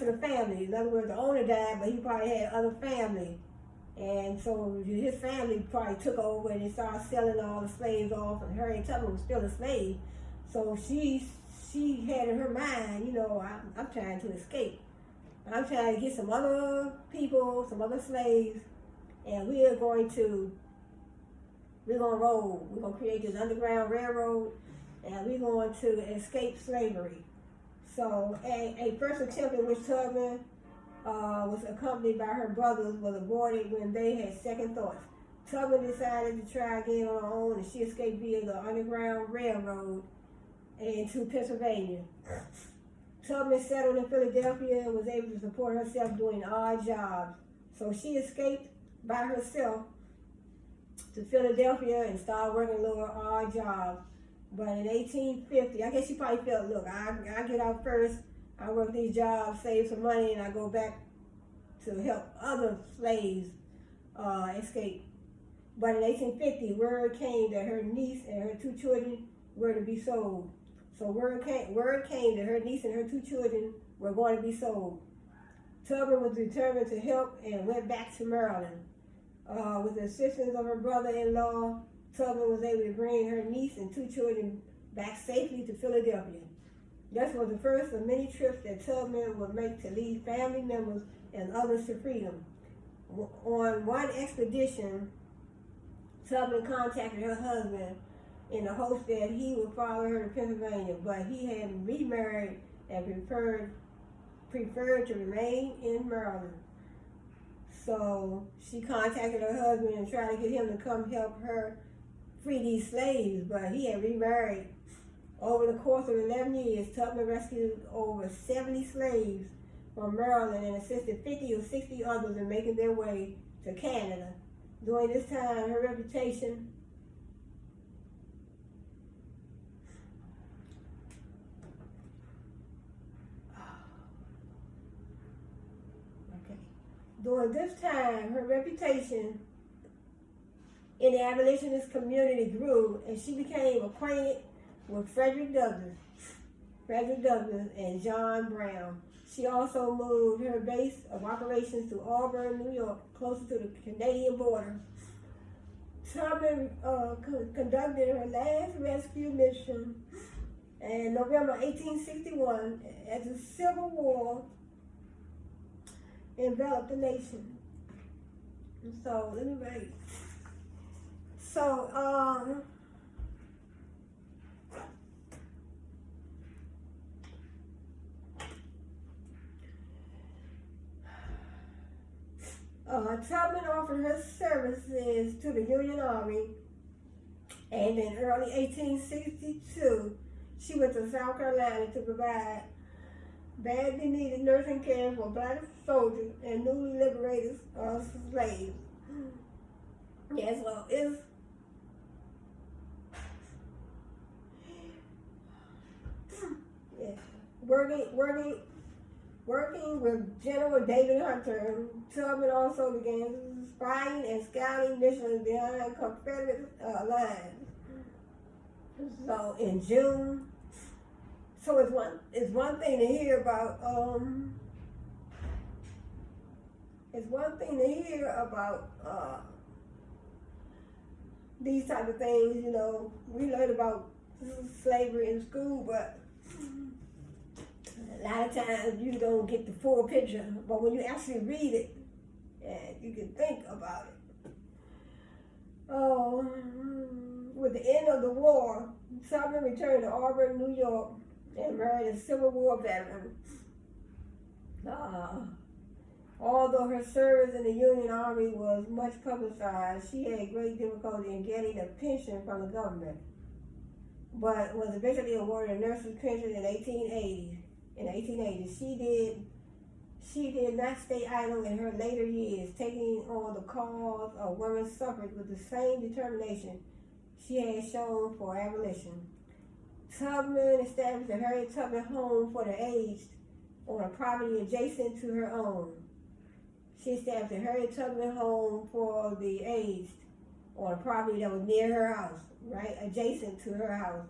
the family. In other words, the owner died, but he probably had other family. And so his family probably took over and they started selling all the slaves off, and Harriet Tubman was still a slave. So she had in her mind, you know, I'm trying to escape. I'm trying to get some other people, some other slaves, and we're going to roll. We're going to create this underground railroad, and we're going to escape slavery. So a first attempt in which Tubman was accompanied by her brothers was aborted when they had second thoughts. Tubman decided to try again on her own, and she escaped via the Underground Railroad into Pennsylvania. Tubman settled in Philadelphia and was able to support herself doing odd jobs. So she escaped by herself to Philadelphia and started working little odd jobs. But in 1850, I guess she probably felt, look, I get out first, I work these jobs, save some money, and I go back to help other slaves escape. But in 1850, word came that her niece and her 2 children were to be sold. So word came that her niece and her 2 children were going to be sold. Tubman was determined to help and went back to Maryland. With the assistance of her brother-in-law, Tubman was able to bring her niece and 2 children back safely to Philadelphia. This was the first of many trips that Tubman would make to lead family members and others to freedom. On one expedition, Tubman contacted her husband in the hopes that he would follow her to Pennsylvania, but he had remarried and preferred to remain in Maryland. So she contacted her husband and tried to get him to come help her free these slaves, but he had remarried. Over the course of 11 years, Tubman rescued over 70 slaves from Maryland and assisted 50 or 60 others in making their way to Canada. During this time, her reputation in the abolitionist community grew, and she became acquainted with Frederick Douglass and John Brown. She also moved her base of operations to Auburn, New York, closer to the Canadian border. Tubman conducted her last rescue mission in November 1861 as the Civil War enveloped the nation. So, let me write. So, Tubman offered her services to the Union Army, and in early 1862, she went to South Carolina to provide badly needed nursing care for black soldiers and newly liberated slaves. Yes, well, it's working with General David Hunter. Tubman also began spying and scouting missions behind Confederate lines. So in June, so it's one thing to hear about these type of things. You know, we learn about slavery in school, but a lot of times you don't get the full picture. But when you actually read it, and you can think about it. With the end of the war, Tubman returned to Auburn, New York, and married a Civil War veteran. Although her service in the Union Army was much publicized, she had great difficulty in getting a pension from the government, but was eventually awarded a nurse's pension in 1880. She did not stay idle in her later years, taking on the cause of women's suffrage with the same determination she had shown for abolition. Tubman established the Harriet Tubman Home for the Aged on a property adjacent to her own. She established the Harriet Tubman Home for the Aged on a property that was near her house, right, adjacent to her house.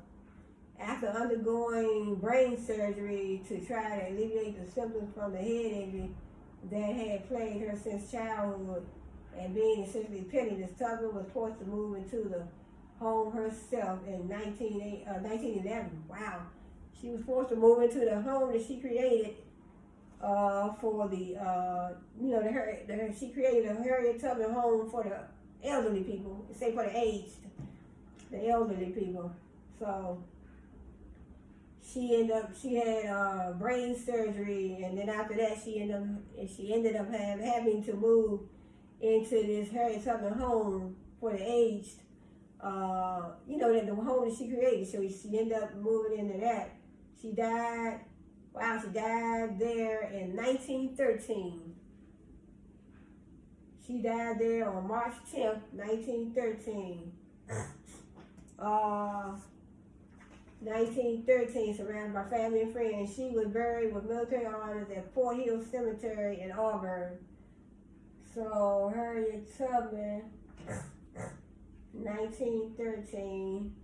After undergoing brain surgery to try to alleviate the symptoms from the head injury that had plagued her since childhood and being essentially penniless, Tubman was forced to move into the home herself in 1911. Wow. She was forced to move into the home that she created for the, she created a Harriet Tubman Home for the elderly people, say for the aged, the elderly people. So, she had brain surgery, and then after that she ended up having to move into this Harriet Tubman Home for the aged. The home that she created. So she ended up moving into that. She died there in 1913. She died there on March 10th, 1913. 1913, surrounded by family and friends. She was buried with military honors at Fort Hill Cemetery in Auburn. So Harriet Tubman, 1913.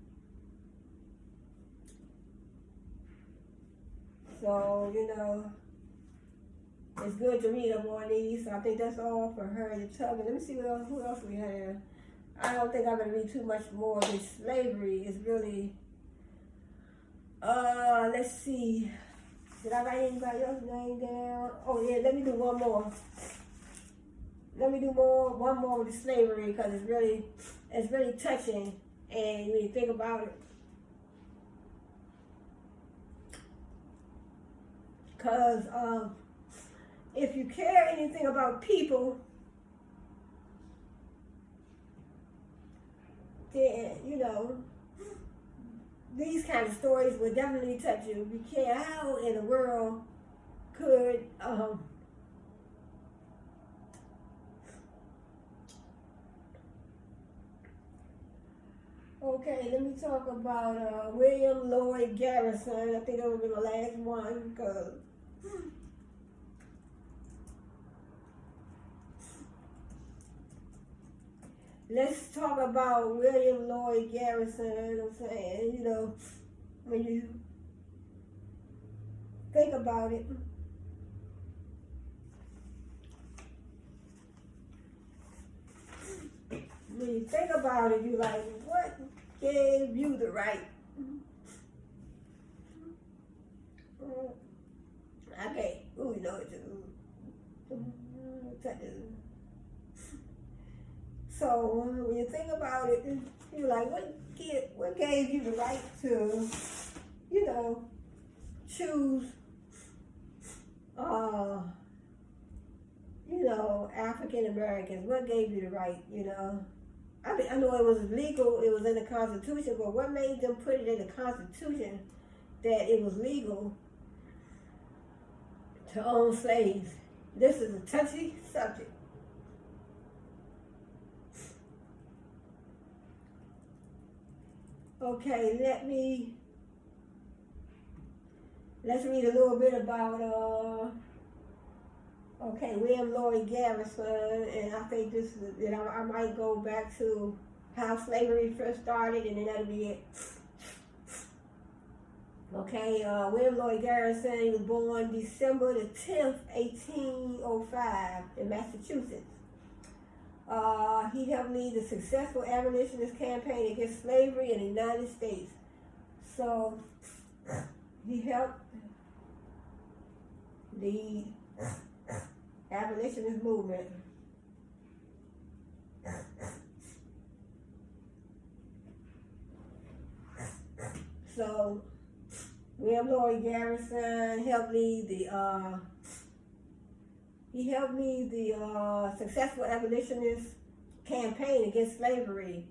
So, it's good to read up on these. So I think that's all for Harriet Tubman. Let me see who else we have. I don't think I'm going to read too much more of this. Slavery is really Let's see. Did I write anybody else's name down? Oh yeah, let me do one more. One more with slavery, because it's really touching, and when you think about it, because if you care anything about people, then these kind of stories will definitely touch you. You care how in the world could okay, let me talk about William Lloyd Garrison. I think that will be the last one, because let's talk about William Lloyd Garrison. I'm saying, when you think about it, you're like, what gave you the right? Okay, so when you think about it, you're like, what gave you the right to, choose, African Americans? What gave you the right, I know it was legal, it was in the Constitution, but what made them put it in the Constitution that it was legal to own slaves? This is a touchy subject. Okay, let's read a little bit about William Lloyd Garrison, and I think I might go back to how slavery first started, and then that'll be it. Okay, William Lloyd Garrison, he was born December the 10th, 1805 in Massachusetts. He helped lead the successful abolitionist campaign against slavery in the United States. So, he helped the abolitionist movement. So, William Lloyd Garrison helped lead the successful abolitionist campaign against slavery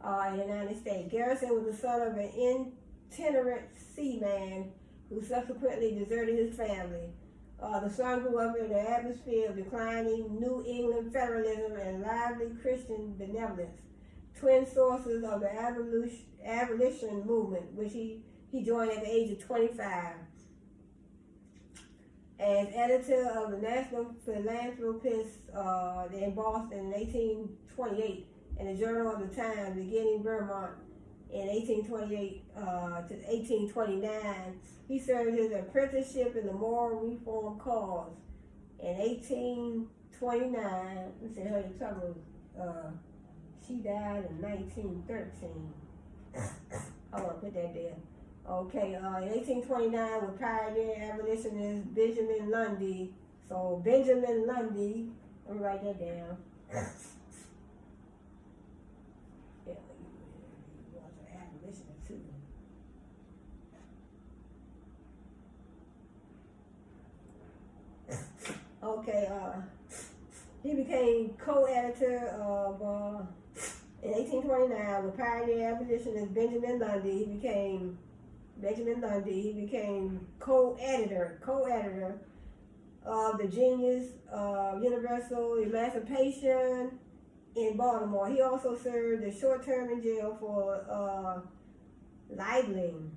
in the United States. Garrison was the son of an itinerant seaman who subsequently deserted his family. The son grew up in an atmosphere of declining New England federalism and lively Christian benevolence, twin sources of the abolition movement, which he joined at the age of 25. As editor of the National Philanthropist in Boston in 1828, and the Journal of the Times, beginning Vermont in 1828 to 1829, he served his apprenticeship in the moral reform cause. In 1829, let's see, her trouble. She died in 1913. I want to put that there. Okay, in 1829, with pioneer abolitionist Benjamin Lundy. So Benjamin Lundy, let me write that down. Yeah, he was an abolitionist too. Okay, he became co-editor of, in 1829, with pioneer abolitionist Benjamin Lundy. He became co-editor of the Genius Universal Emancipation in Baltimore. He also served a short term in jail for libeling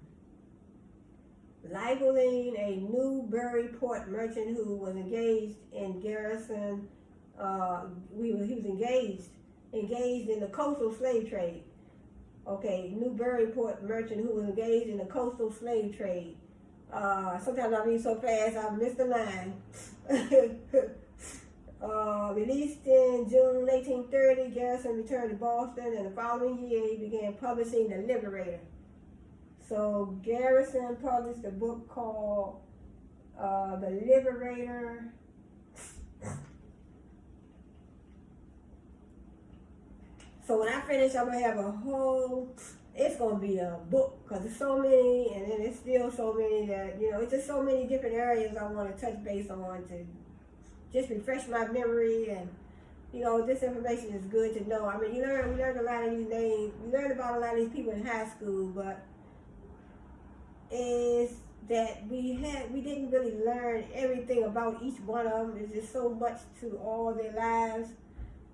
a Newburyport merchant who was engaged in Garrison. He was engaged in the coastal slave trade. Okay, Newburyport merchant who was engaged in the coastal slave trade. Sometimes I read so fast I miss the line. Released in June 1830, Garrison returned to Boston, and the following year he began publishing The Liberator. So Garrison published a book called The Liberator. So when I finish, I'm going to have a whole, it's going to be a book, because there's so many, and then there's still so many that, it's just so many different areas I want to touch base on to just refresh my memory. And, this information is good to know. I mean, we learned a lot of these names, we learned about a lot of these people in high school, but is that we didn't really learn everything about each one of them. There's just so much to all their lives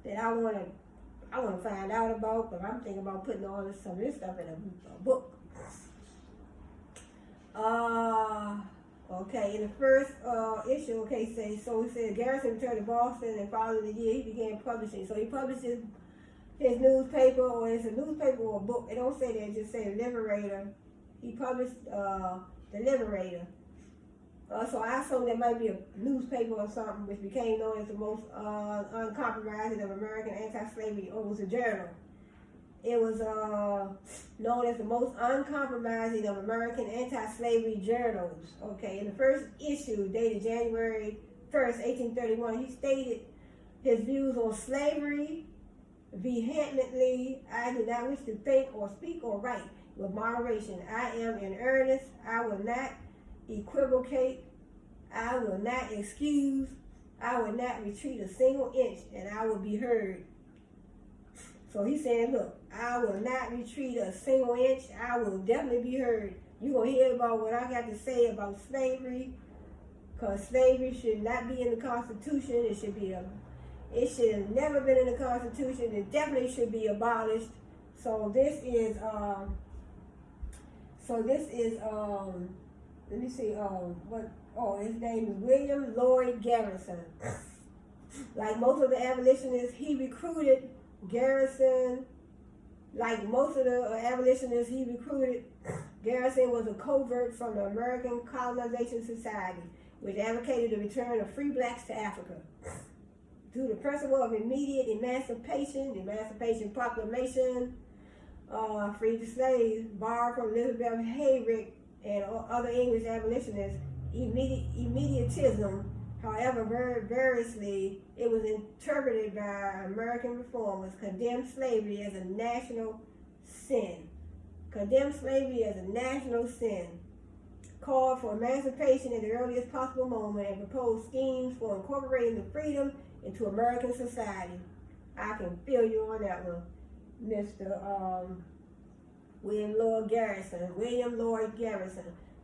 that I want to find out about, but I'm thinking about putting some of this stuff in a book. Okay, in the first issue, it says Garrison returned to Boston, and following the year he began publishing. So he published his newspaper, or it's a newspaper or a book. It don't say that, it just say Liberator. He published The Liberator. So I assume there might be a newspaper or something which became known as the most uncompromising of American anti-slavery. Or it was a journal. It was known as the most uncompromising of American anti-slavery journals. Okay, in the first issue, dated January 1st, 1831, he stated his views on slavery vehemently. I do not wish to think or speak or write with moderation. I am in earnest. I will not equivocate. I will not excuse. I will not retreat a single inch, and I will be heard. So he's saying, look, I will not retreat a single inch. I will definitely be heard. You're going to hear about what I got to say about slavery, because slavery should not be in the Constitution. It should have never been in the Constitution. It definitely should be abolished. So this is let me see, his name is William Lloyd Garrison. Like most of the abolitionists, he recruited Garrison. Like most of the abolitionists he recruited, Garrison was a covert from the American Colonization Society, which advocated the return of free blacks to Africa. Through the principle of immediate emancipation, the Emancipation Proclamation, freed the slaves, borrowed from Elizabeth Hayrick and other English abolitionists, immediatism. However, variously, it was interpreted by American reformers, condemned slavery as a national sin. Called for emancipation at the earliest possible moment, and proposed schemes for incorporating the freedom into American society. I can feel you on that one, Mr. William Lloyd Garrison.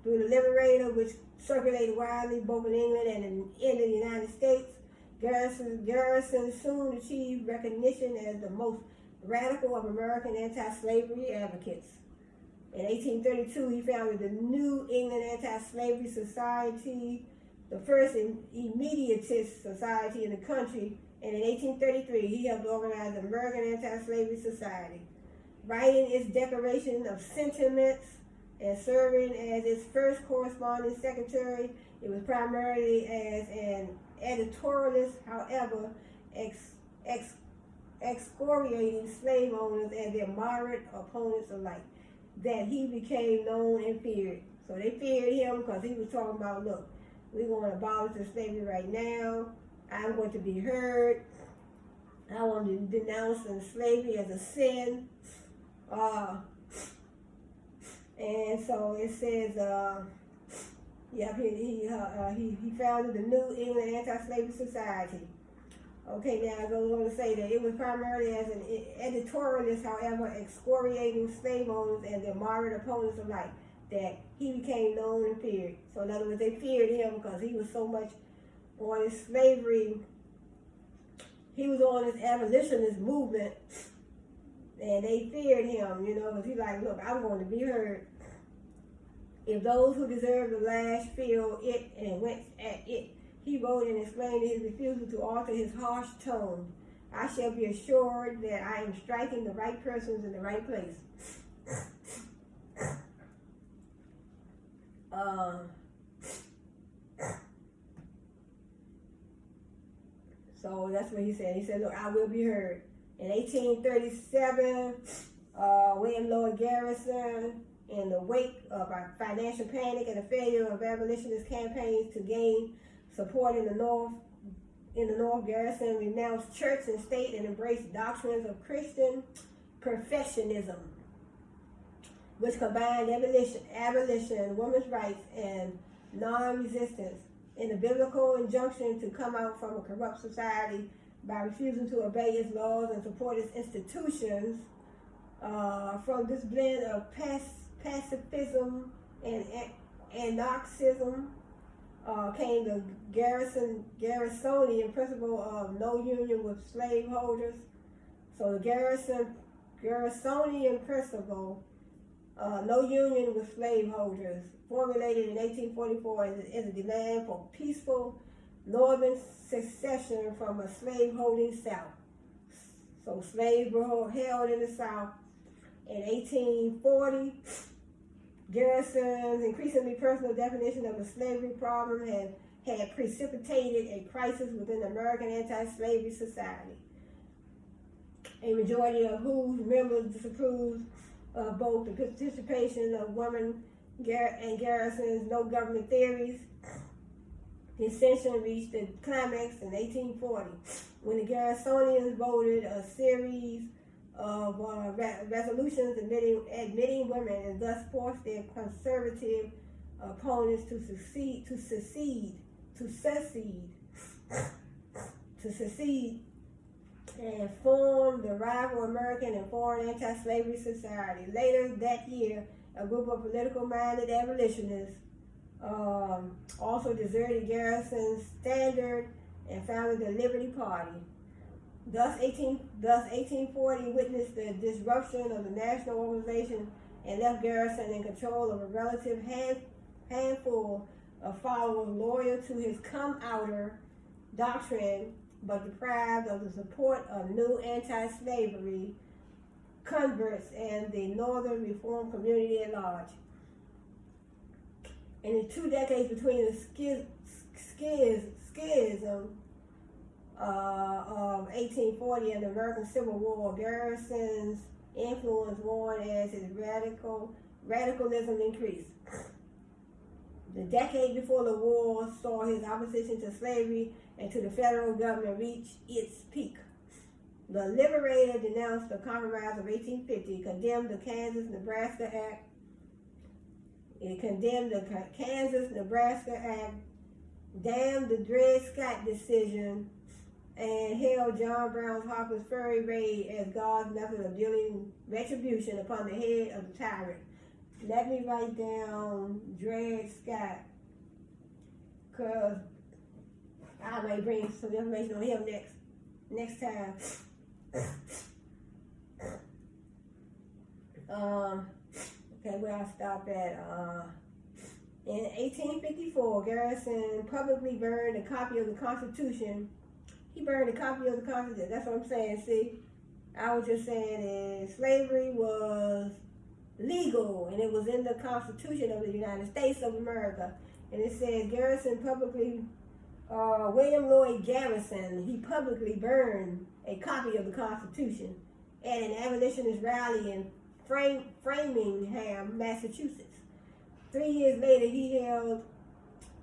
Through the Liberator, which circulated widely both in England and in the United States, Garrison soon achieved recognition as the most radical of American anti-slavery advocates. In 1832, he founded the New England Anti-Slavery Society, the first immediatist society in the country, and in 1833, he helped organize the American Anti-Slavery Society. Writing its Declaration of Sentiments and serving as its first corresponding secretary, it was primarily as an editorialist, however, excoriating slave owners and their moderate opponents alike, that he became known and feared. So they feared him because he was talking about, look, we're going to abolish the slavery right now. I'm going to be heard. I want to denounce slavery as a sin. And so it says, he founded the New England Anti-Slavery Society. Okay, now it goes on to say that it was primarily as an editorialist, however, excoriating slave owners and their moderate opponents alike, that he became known and feared. So in other words, they feared him because he was so much on his slavery. He was on this abolitionist movement, and they feared him, because he's like, look, I'm going to be heard. If those who deserve the lash feel it and went at it, he wrote and explained his refusal to alter his harsh tone. I shall be assured that I am striking the right persons in the right place. So that's what he said. He said, look, I will be heard. In 1837, William Lloyd Garrison In the wake of our financial panic and the failure of abolitionist campaigns to gain support in the North, Garrison renounced church and state and embraced doctrines of Christian perfectionism, which combined abolition, women's rights, and non-resistance in the biblical injunction to come out from a corrupt society by refusing to obey its laws and support its institutions. From this blend of pacifism and anarchism came the Garrisonian principle of no union with slaveholders. So the Garrisonian principle, no union with slaveholders, formulated in 1844 as a demand for peaceful northern secession from a slaveholding South. So slaves were held in the South. In 1840, Garrison's increasingly personal definition of the slavery problem had precipitated a crisis within American anti-slavery society. A majority of whose members disapproved of both the participation of women and Garrison's no government theories. The ascension reached the climax in 1840 when the Garrisonians voted a series of resolutions admitting women and thus forced their conservative opponents to secede and form the rival American and foreign anti-slavery society. Later that year, a group of political-minded abolitionists also deserted Garrison's standard and founded the Liberty Party. Thus 1840 witnessed the disruption of the national organization and left Garrison in control of a relative handful of followers loyal to his come-outer doctrine, but deprived of the support of new anti-slavery converts and the Northern Reform community at large. In the 2 decades between the schism of 1840 and the American Civil War, Garrison's influence warned as his radicalism increased. The decade before the war saw his opposition to slavery and to the federal government reach its peak. The Liberator denounced the Compromise of 1850, condemned the Kansas-Nebraska Act. It condemned the Kansas-Nebraska Act, damned the Dred Scott decision, and hailed John Brown Harper's Ferry raid as God's method of dealing retribution upon the head of the tyrant. Let me write down Dred Scott, because I may bring some information on him next time. Okay, where I stopped at. In 1854, Garrison publicly burned a copy of the Constitution. He burned a copy of the Constitution. That's what I'm saying. See, I was just saying that slavery was legal, and it was in the Constitution of the United States of America. And it says Garrison publicly, William Lloyd Garrison, he publicly burned a copy of the Constitution at an abolitionist rally in Framingham, Massachusetts. 3 years later, he held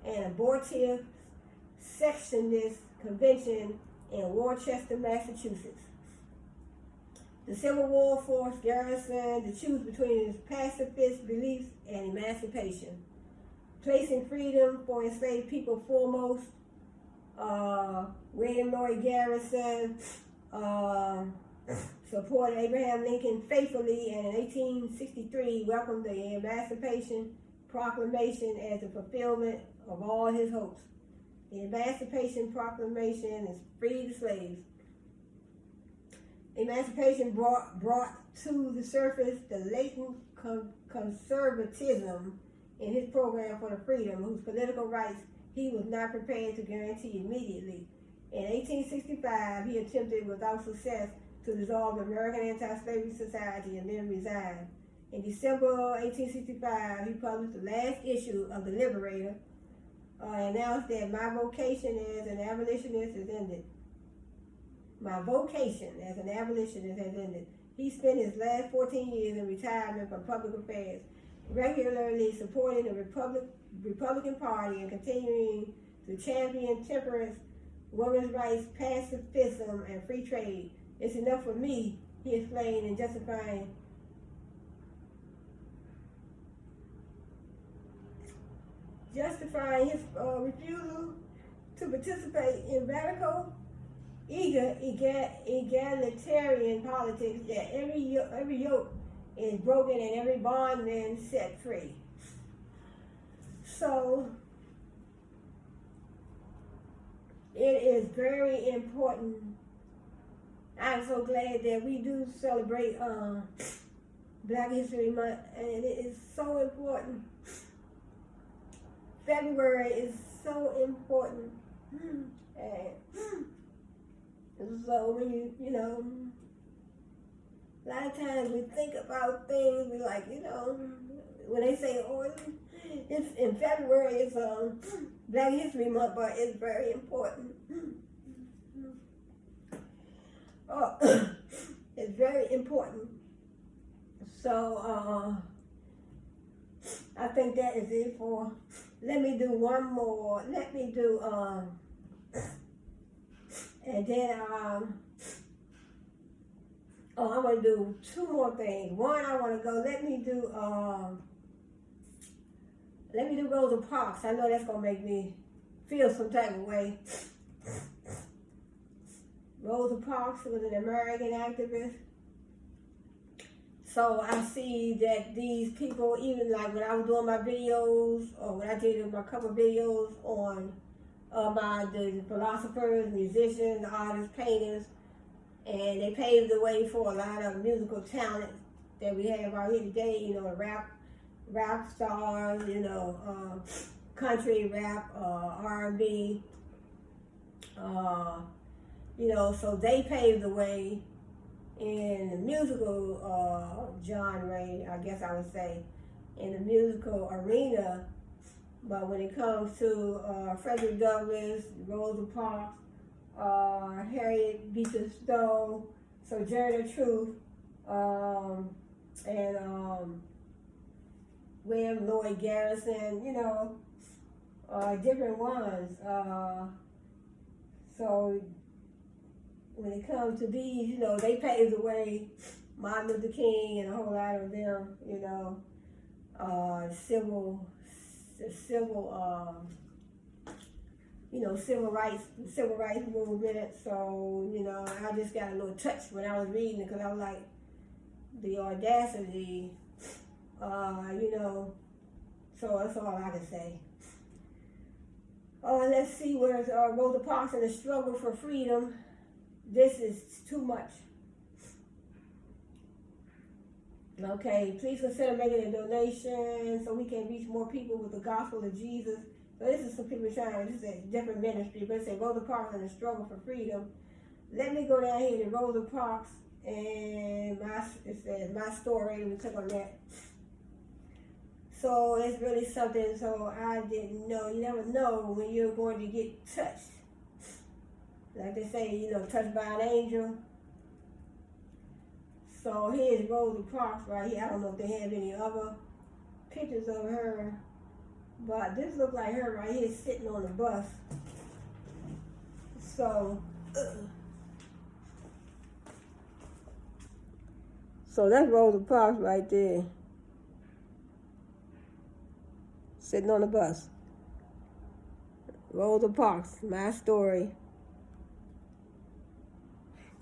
an abortive sectionist convention in Worcester, Massachusetts. The Civil War forced Garrison to choose between his pacifist beliefs and emancipation, placing freedom for enslaved people foremost. William Lloyd Garrison supported Abraham Lincoln faithfully, and in 1863 welcomed the Emancipation Proclamation as the fulfillment of all his hopes. The Emancipation Proclamation is free the slaves. Emancipation brought to the surface the latent conservatism in his program for the freedom, whose political rights he was not prepared to guarantee immediately. In 1865, he attempted without success to dissolve the American Anti-Slavery Society and then resigned. In December 1865, he published the last issue of The Liberator, announced that my vocation as an abolitionist has ended. My vocation as an abolitionist has ended. He spent his last 14 years in retirement from public affairs. regularly supporting the Republican Party and continuing to champion temperance, women's rights, pacifism, and free trade. It's enough for me, he explained in justifying his refusal to participate in radical, egalitarian politics that every yoke is broken and every bondman set free. So it is very important. I'm so glad that we do celebrate Black History Month, and it is so important. February is so important. And so when you know, a lot of times we think about things, we like, when they say, oh, it's in February, it's Black History Month, but it's very important. Oh, it's very important. So I think that is it for. Let me do one more. Let me do and then I'm gonna do two more things. One, I want to go. Let me do Rosa Parks. I know that's gonna make me feel some type of way. Rosa Parks was an American activist. So I see that these people, even like when I was doing my videos, or when I did my couple videos on the philosophers, musicians, artists, painters, and they paved the way for a lot of musical talent that we have out here today, rap stars, country rap, R&B, so they paved the way in the musical genre, I guess I would say, in the musical arena. But when it comes to Frederick Douglass, Rosa Parks, Harriet Beecher Stowe, Sojourner Truth, and William Lloyd Garrison, different ones. So when it comes to these, they paved the way. Martin Luther King and a whole lot of them, civil rights movement. So, I just got a little touch when I was reading it, because I was like, the audacity, so that's all I can say. Let's see, where's Rosa Parks and the struggle for freedom. This is too much. Okay, please consider making a donation so we can reach more people with the gospel of Jesus. So this is some people trying, this is a different ministry, but it says Rosa Parks and the struggle for freedom. Let me go down here to Rosa Parks, and it says my story. Let me click on that. So it's really something, so I didn't know. You never know when you're going to get touched. Like they say, touched by an angel. So here's Rosa Parks right here. I don't know if they have any other pictures of her, but this looks like her right here sitting on the bus. So that's Rosa Parks right there, sitting on the bus. Rosa Parks, my story.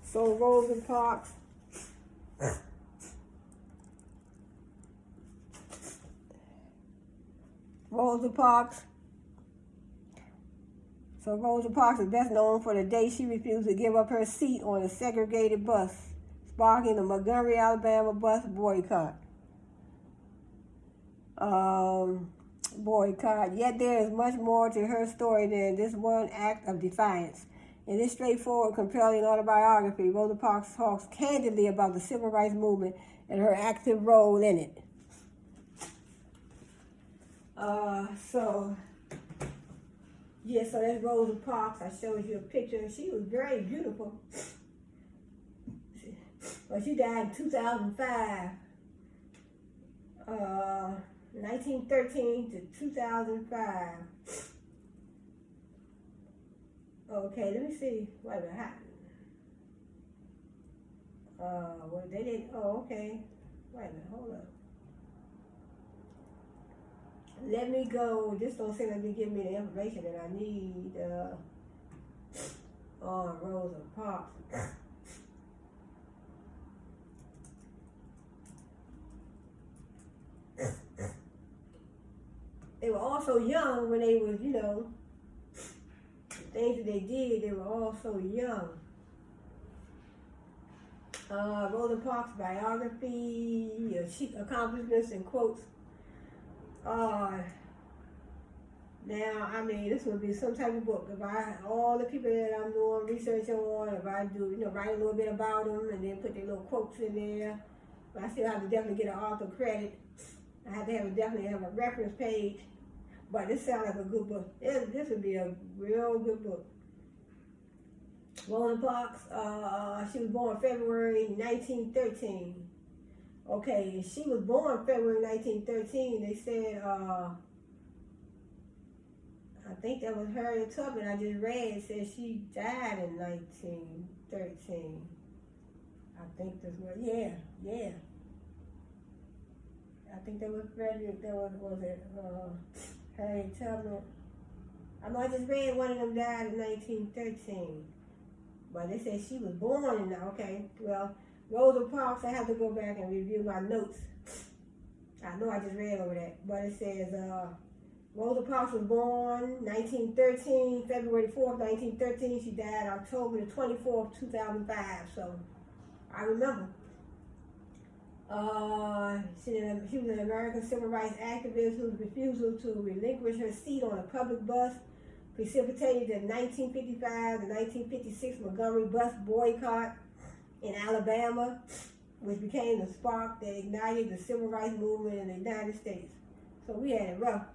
So Rosa Parks, So Rosa Parks is best known for the day she refused to give up her seat on a segregated bus, sparking the Montgomery, Alabama bus boycott. Yet there is much more to her story than this one act of defiance. In this straightforward, compelling autobiography, Rosa Parks talks candidly about the civil rights movement and her active role in it. So that's Rosa Parks. I showed you a picture. She was very beautiful. But she died in 2005. 1913 to 2005. Okay, let me see. Wait a minute. Well, they didn't. Oh, okay. Wait a minute. Hold up. Let me go. This don't seem to be giving me the information that I need. On Rosa Parks. They were all so young when they was, the things that they did, they were all so young. Rosa Parks' biography, accomplishments and quotes. Now, I mean, this would be some type of book. If all the people that I'm doing research on, if I do, write a little bit about them and then put their little quotes in there, but I still have to definitely get an author credit. I have to definitely have a reference page. But this sounds like a good book. This would be a real good book. Rosa Parks, she was born February 1913. Okay, she was born February 1913. They said, I think that was Harriet Tubman. I just read, it said she died in 1913. I think that's what, yeah. I think that was Frederick, was it Harriet Tubman? I know I just read one of them died in 1913. But they said she was born in that. Okay, well, Rosa Parks, I have to go back and review my notes. I know I just read over that. But it says, Rosa Parks was born 1913, February 4th, 1913. She died October the 24th, 2005. So, I remember. She was an American civil rights activist whose refusal to relinquish her seat on a public bus precipitated the 1955 to 1956 Montgomery bus boycott in Alabama, which became the spark that ignited the civil rights movement in the United States. So we had it rough.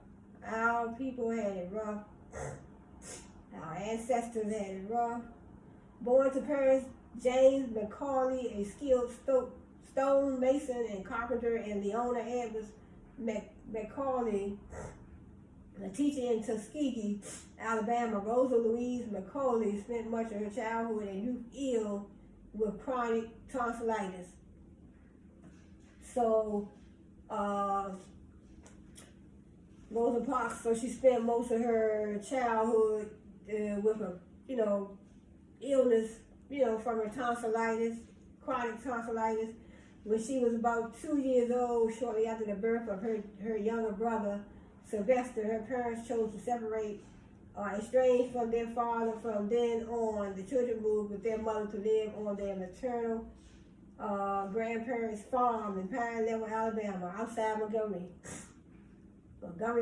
Our people had it rough. Our ancestors had it rough. Born to parents James McCauley, a skilled stone mason and carpenter, and Leona Edwards McCauley, a teacher in Tuskegee, Alabama, Rosa Louise McCauley spent much of her childhood and youth ill with chronic tonsillitis. So, Rosa Parks, so she spent most of her childhood with a, illness, from her tonsillitis, chronic tonsillitis. When she was about 2 years old, shortly after the birth of her younger brother, Sylvester, her parents chose to separate, estranged from their father. From then on, the children moved with their mother to live on their maternal grandparents' farm in Pine Level, Alabama, outside Montgomery,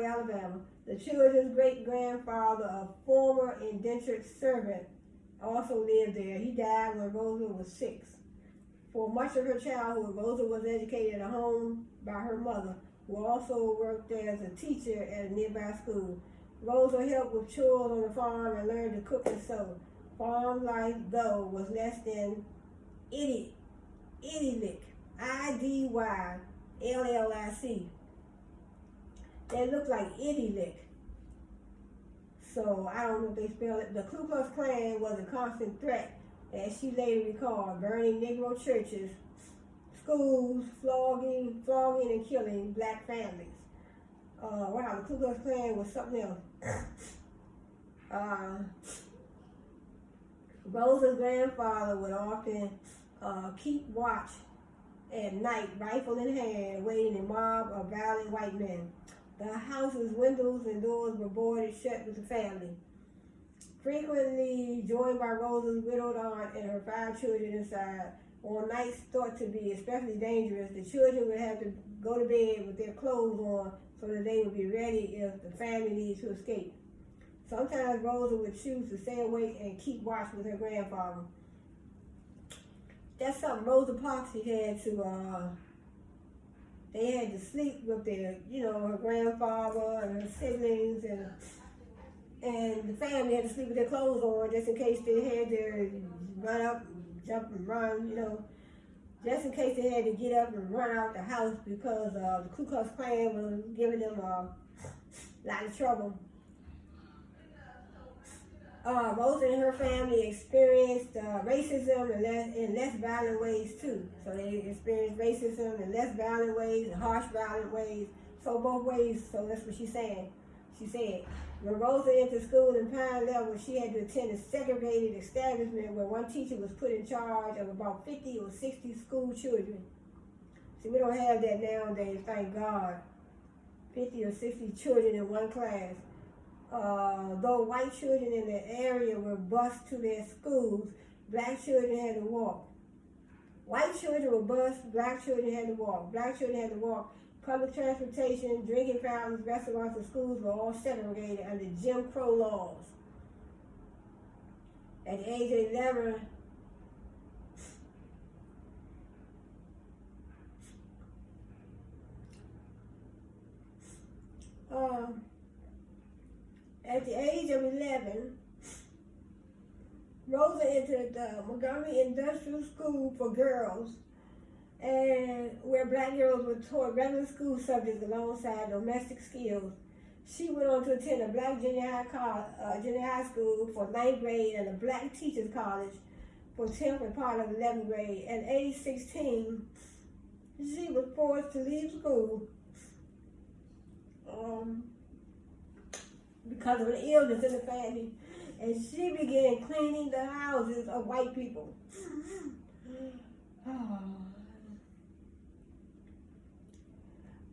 Alabama. The children's great-grandfather, a former indentured servant, also lived there. He died when Rosa was 6. For much of her childhood, Rosa was educated at home by her mother, who also worked as a teacher at a nearby school. Rosa helped with chores on the farm and learned to cook and sew. Farm life, though, was less than idyllic. IDYLLIC. They look like idyllic. So I don't know if they spell it. The Ku Klux Klan was a constant threat, as she later recalled, burning Negro churches, schools, flogging and killing black families. Wow, the Ku Klux Klan was something else. Rosa's grandfather would often keep watch at night, rifle in hand, waiting a mob of violent white men. The house's windows and doors were boarded shut with the family. Frequently joined by Rosa's widowed aunt and her 5 children inside. On nights thought to be especially dangerous, the children would have to go to bed with their clothes on so that they would be ready if the family needed to escape. Sometimes Rosa would choose to stay awake and keep watch with her grandfather. That's something Rosa Parks had to, they had to sleep with their, her grandfather and her siblings, and the family had to sleep with their clothes on just in case they had to run up, jump and run, just in case they had to get up and run out the house because the Ku Klux Klan was giving them a lot of trouble. Rosa and her family experienced racism in less violent ways too. So they experienced racism in less violent ways and harsh violent ways. So both ways, so that's what she's saying. She said, when Rosa entered school in Pine Level, she had to attend a segregated establishment where one teacher was put in charge of about 50 or 60 school children. See, we don't have that nowadays, thank God. 50 or 60 children in one class. Though white children in the area were bused to their schools, black children had to walk. White children were bused, black children had to walk. Black children had to walk. Public transportation, drinking fountains, restaurants, and schools were all segregated under Jim Crow laws. At the age of 11, Rosa entered the Montgomery Industrial School for Girls, and where black girls were taught regular school subjects alongside domestic skills. She went on to attend a black junior high school for 9th grade and a black teachers college for 10th and part of 11th grade. At age 16, she was forced to leave school because of an illness in the family, and she began cleaning the houses of white people.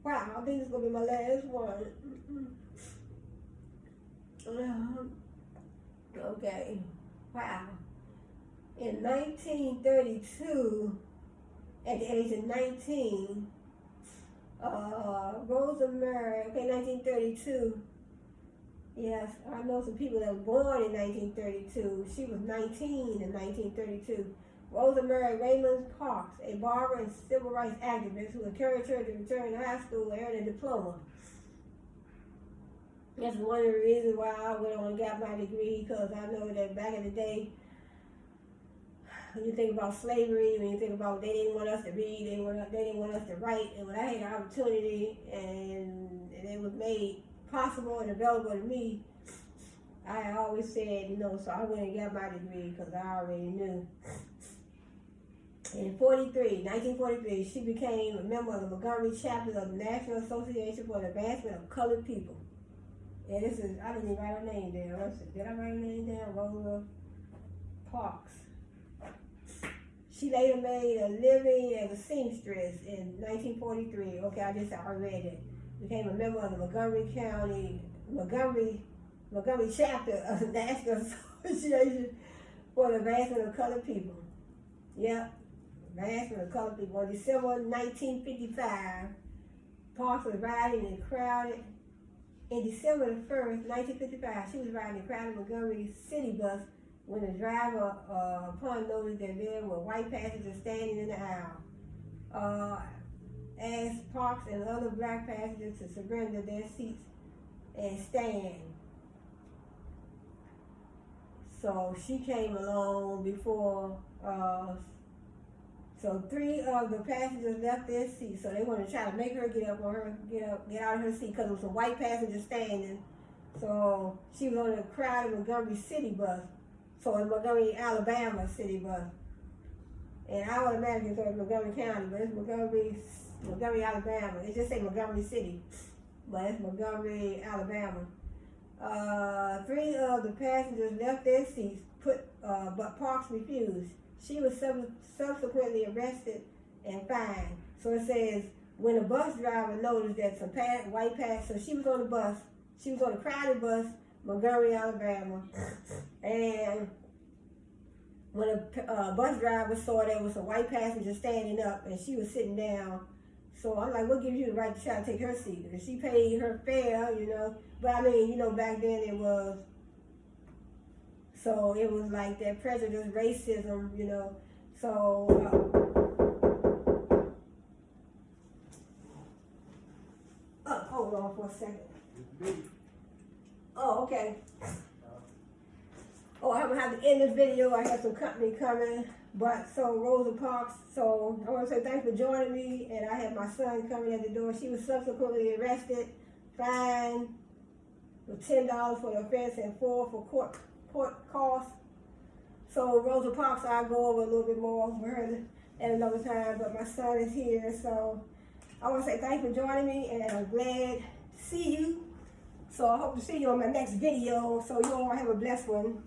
Wow, I think this is going to be my last one. Okay, wow. In 1932, at the age of 19, Rosa married, 1932. Yes, I know some people that were born in 1932. She was 19 in 1932. Rosa married Raymond Parks, a barber and civil rights activist who encouraged her to return to high school and earn a diploma. That's one of the reasons why I went on and got my degree, because I know that back in the day, when you think about slavery, when you think about they didn't want us to read, they didn't want us to write, and when I had the opportunity and it was made possible and available to me, I always said, so I went and got my degree because I already knew. In 1943, she became a member of the Montgomery chapter of the National Association for the Advancement of Colored People. And this is, I didn't even write her name down. Did I write her name down? Rosa Parks. She later made a living as a seamstress in 1943. Okay, I read it. Became a member of the Montgomery chapter of the National Association for the Advancement of Colored People. Yep. Advancement of Colored People. On December 1955, Parks was riding in crowded. In December 1st, 1955, she was riding a crowded Montgomery city bus when the driver, upon noticed that there were white passengers standing in the aisle, asked Parks and other black passengers to surrender their seats and stand. So she came along before. So 3 of the passengers left their seats. So they wanted to try to make her get out of her seat because there was some white passengers standing. So she was on a crowded Montgomery city bus. So in Montgomery, Alabama city bus. And I automatically thought it was Montgomery County, but it's Montgomery, Alabama. It just say Montgomery City, but it's Montgomery, Alabama. 3 of the passengers left their seats, but Parks refused. She was subsequently arrested and fined. So it says, when the bus driver noticed that some white passengers, so she was on the bus, she was on a crowded bus, Montgomery, Alabama, and when a bus driver saw there was some white passengers standing up and she was sitting down, so I'm like, what gives you the right to try to take her seat? And she paid her fare, but I mean, back then it was like that prejudice, racism, so hold on for a second. Oh, okay. Oh, I'm gonna have to end this video. I have some company coming. But so Rosa Parks, so I want to say thanks for joining me. And I had my son coming at the door. She was subsequently arrested, fined with $10 for the offense and $4 for court costs. So Rosa Parks, I'll go over a little bit more with her at another time. But my son is here, so I want to say thanks for joining me, and I'm glad to see you. So I hope to see you on my next video. So you all have a blessed one.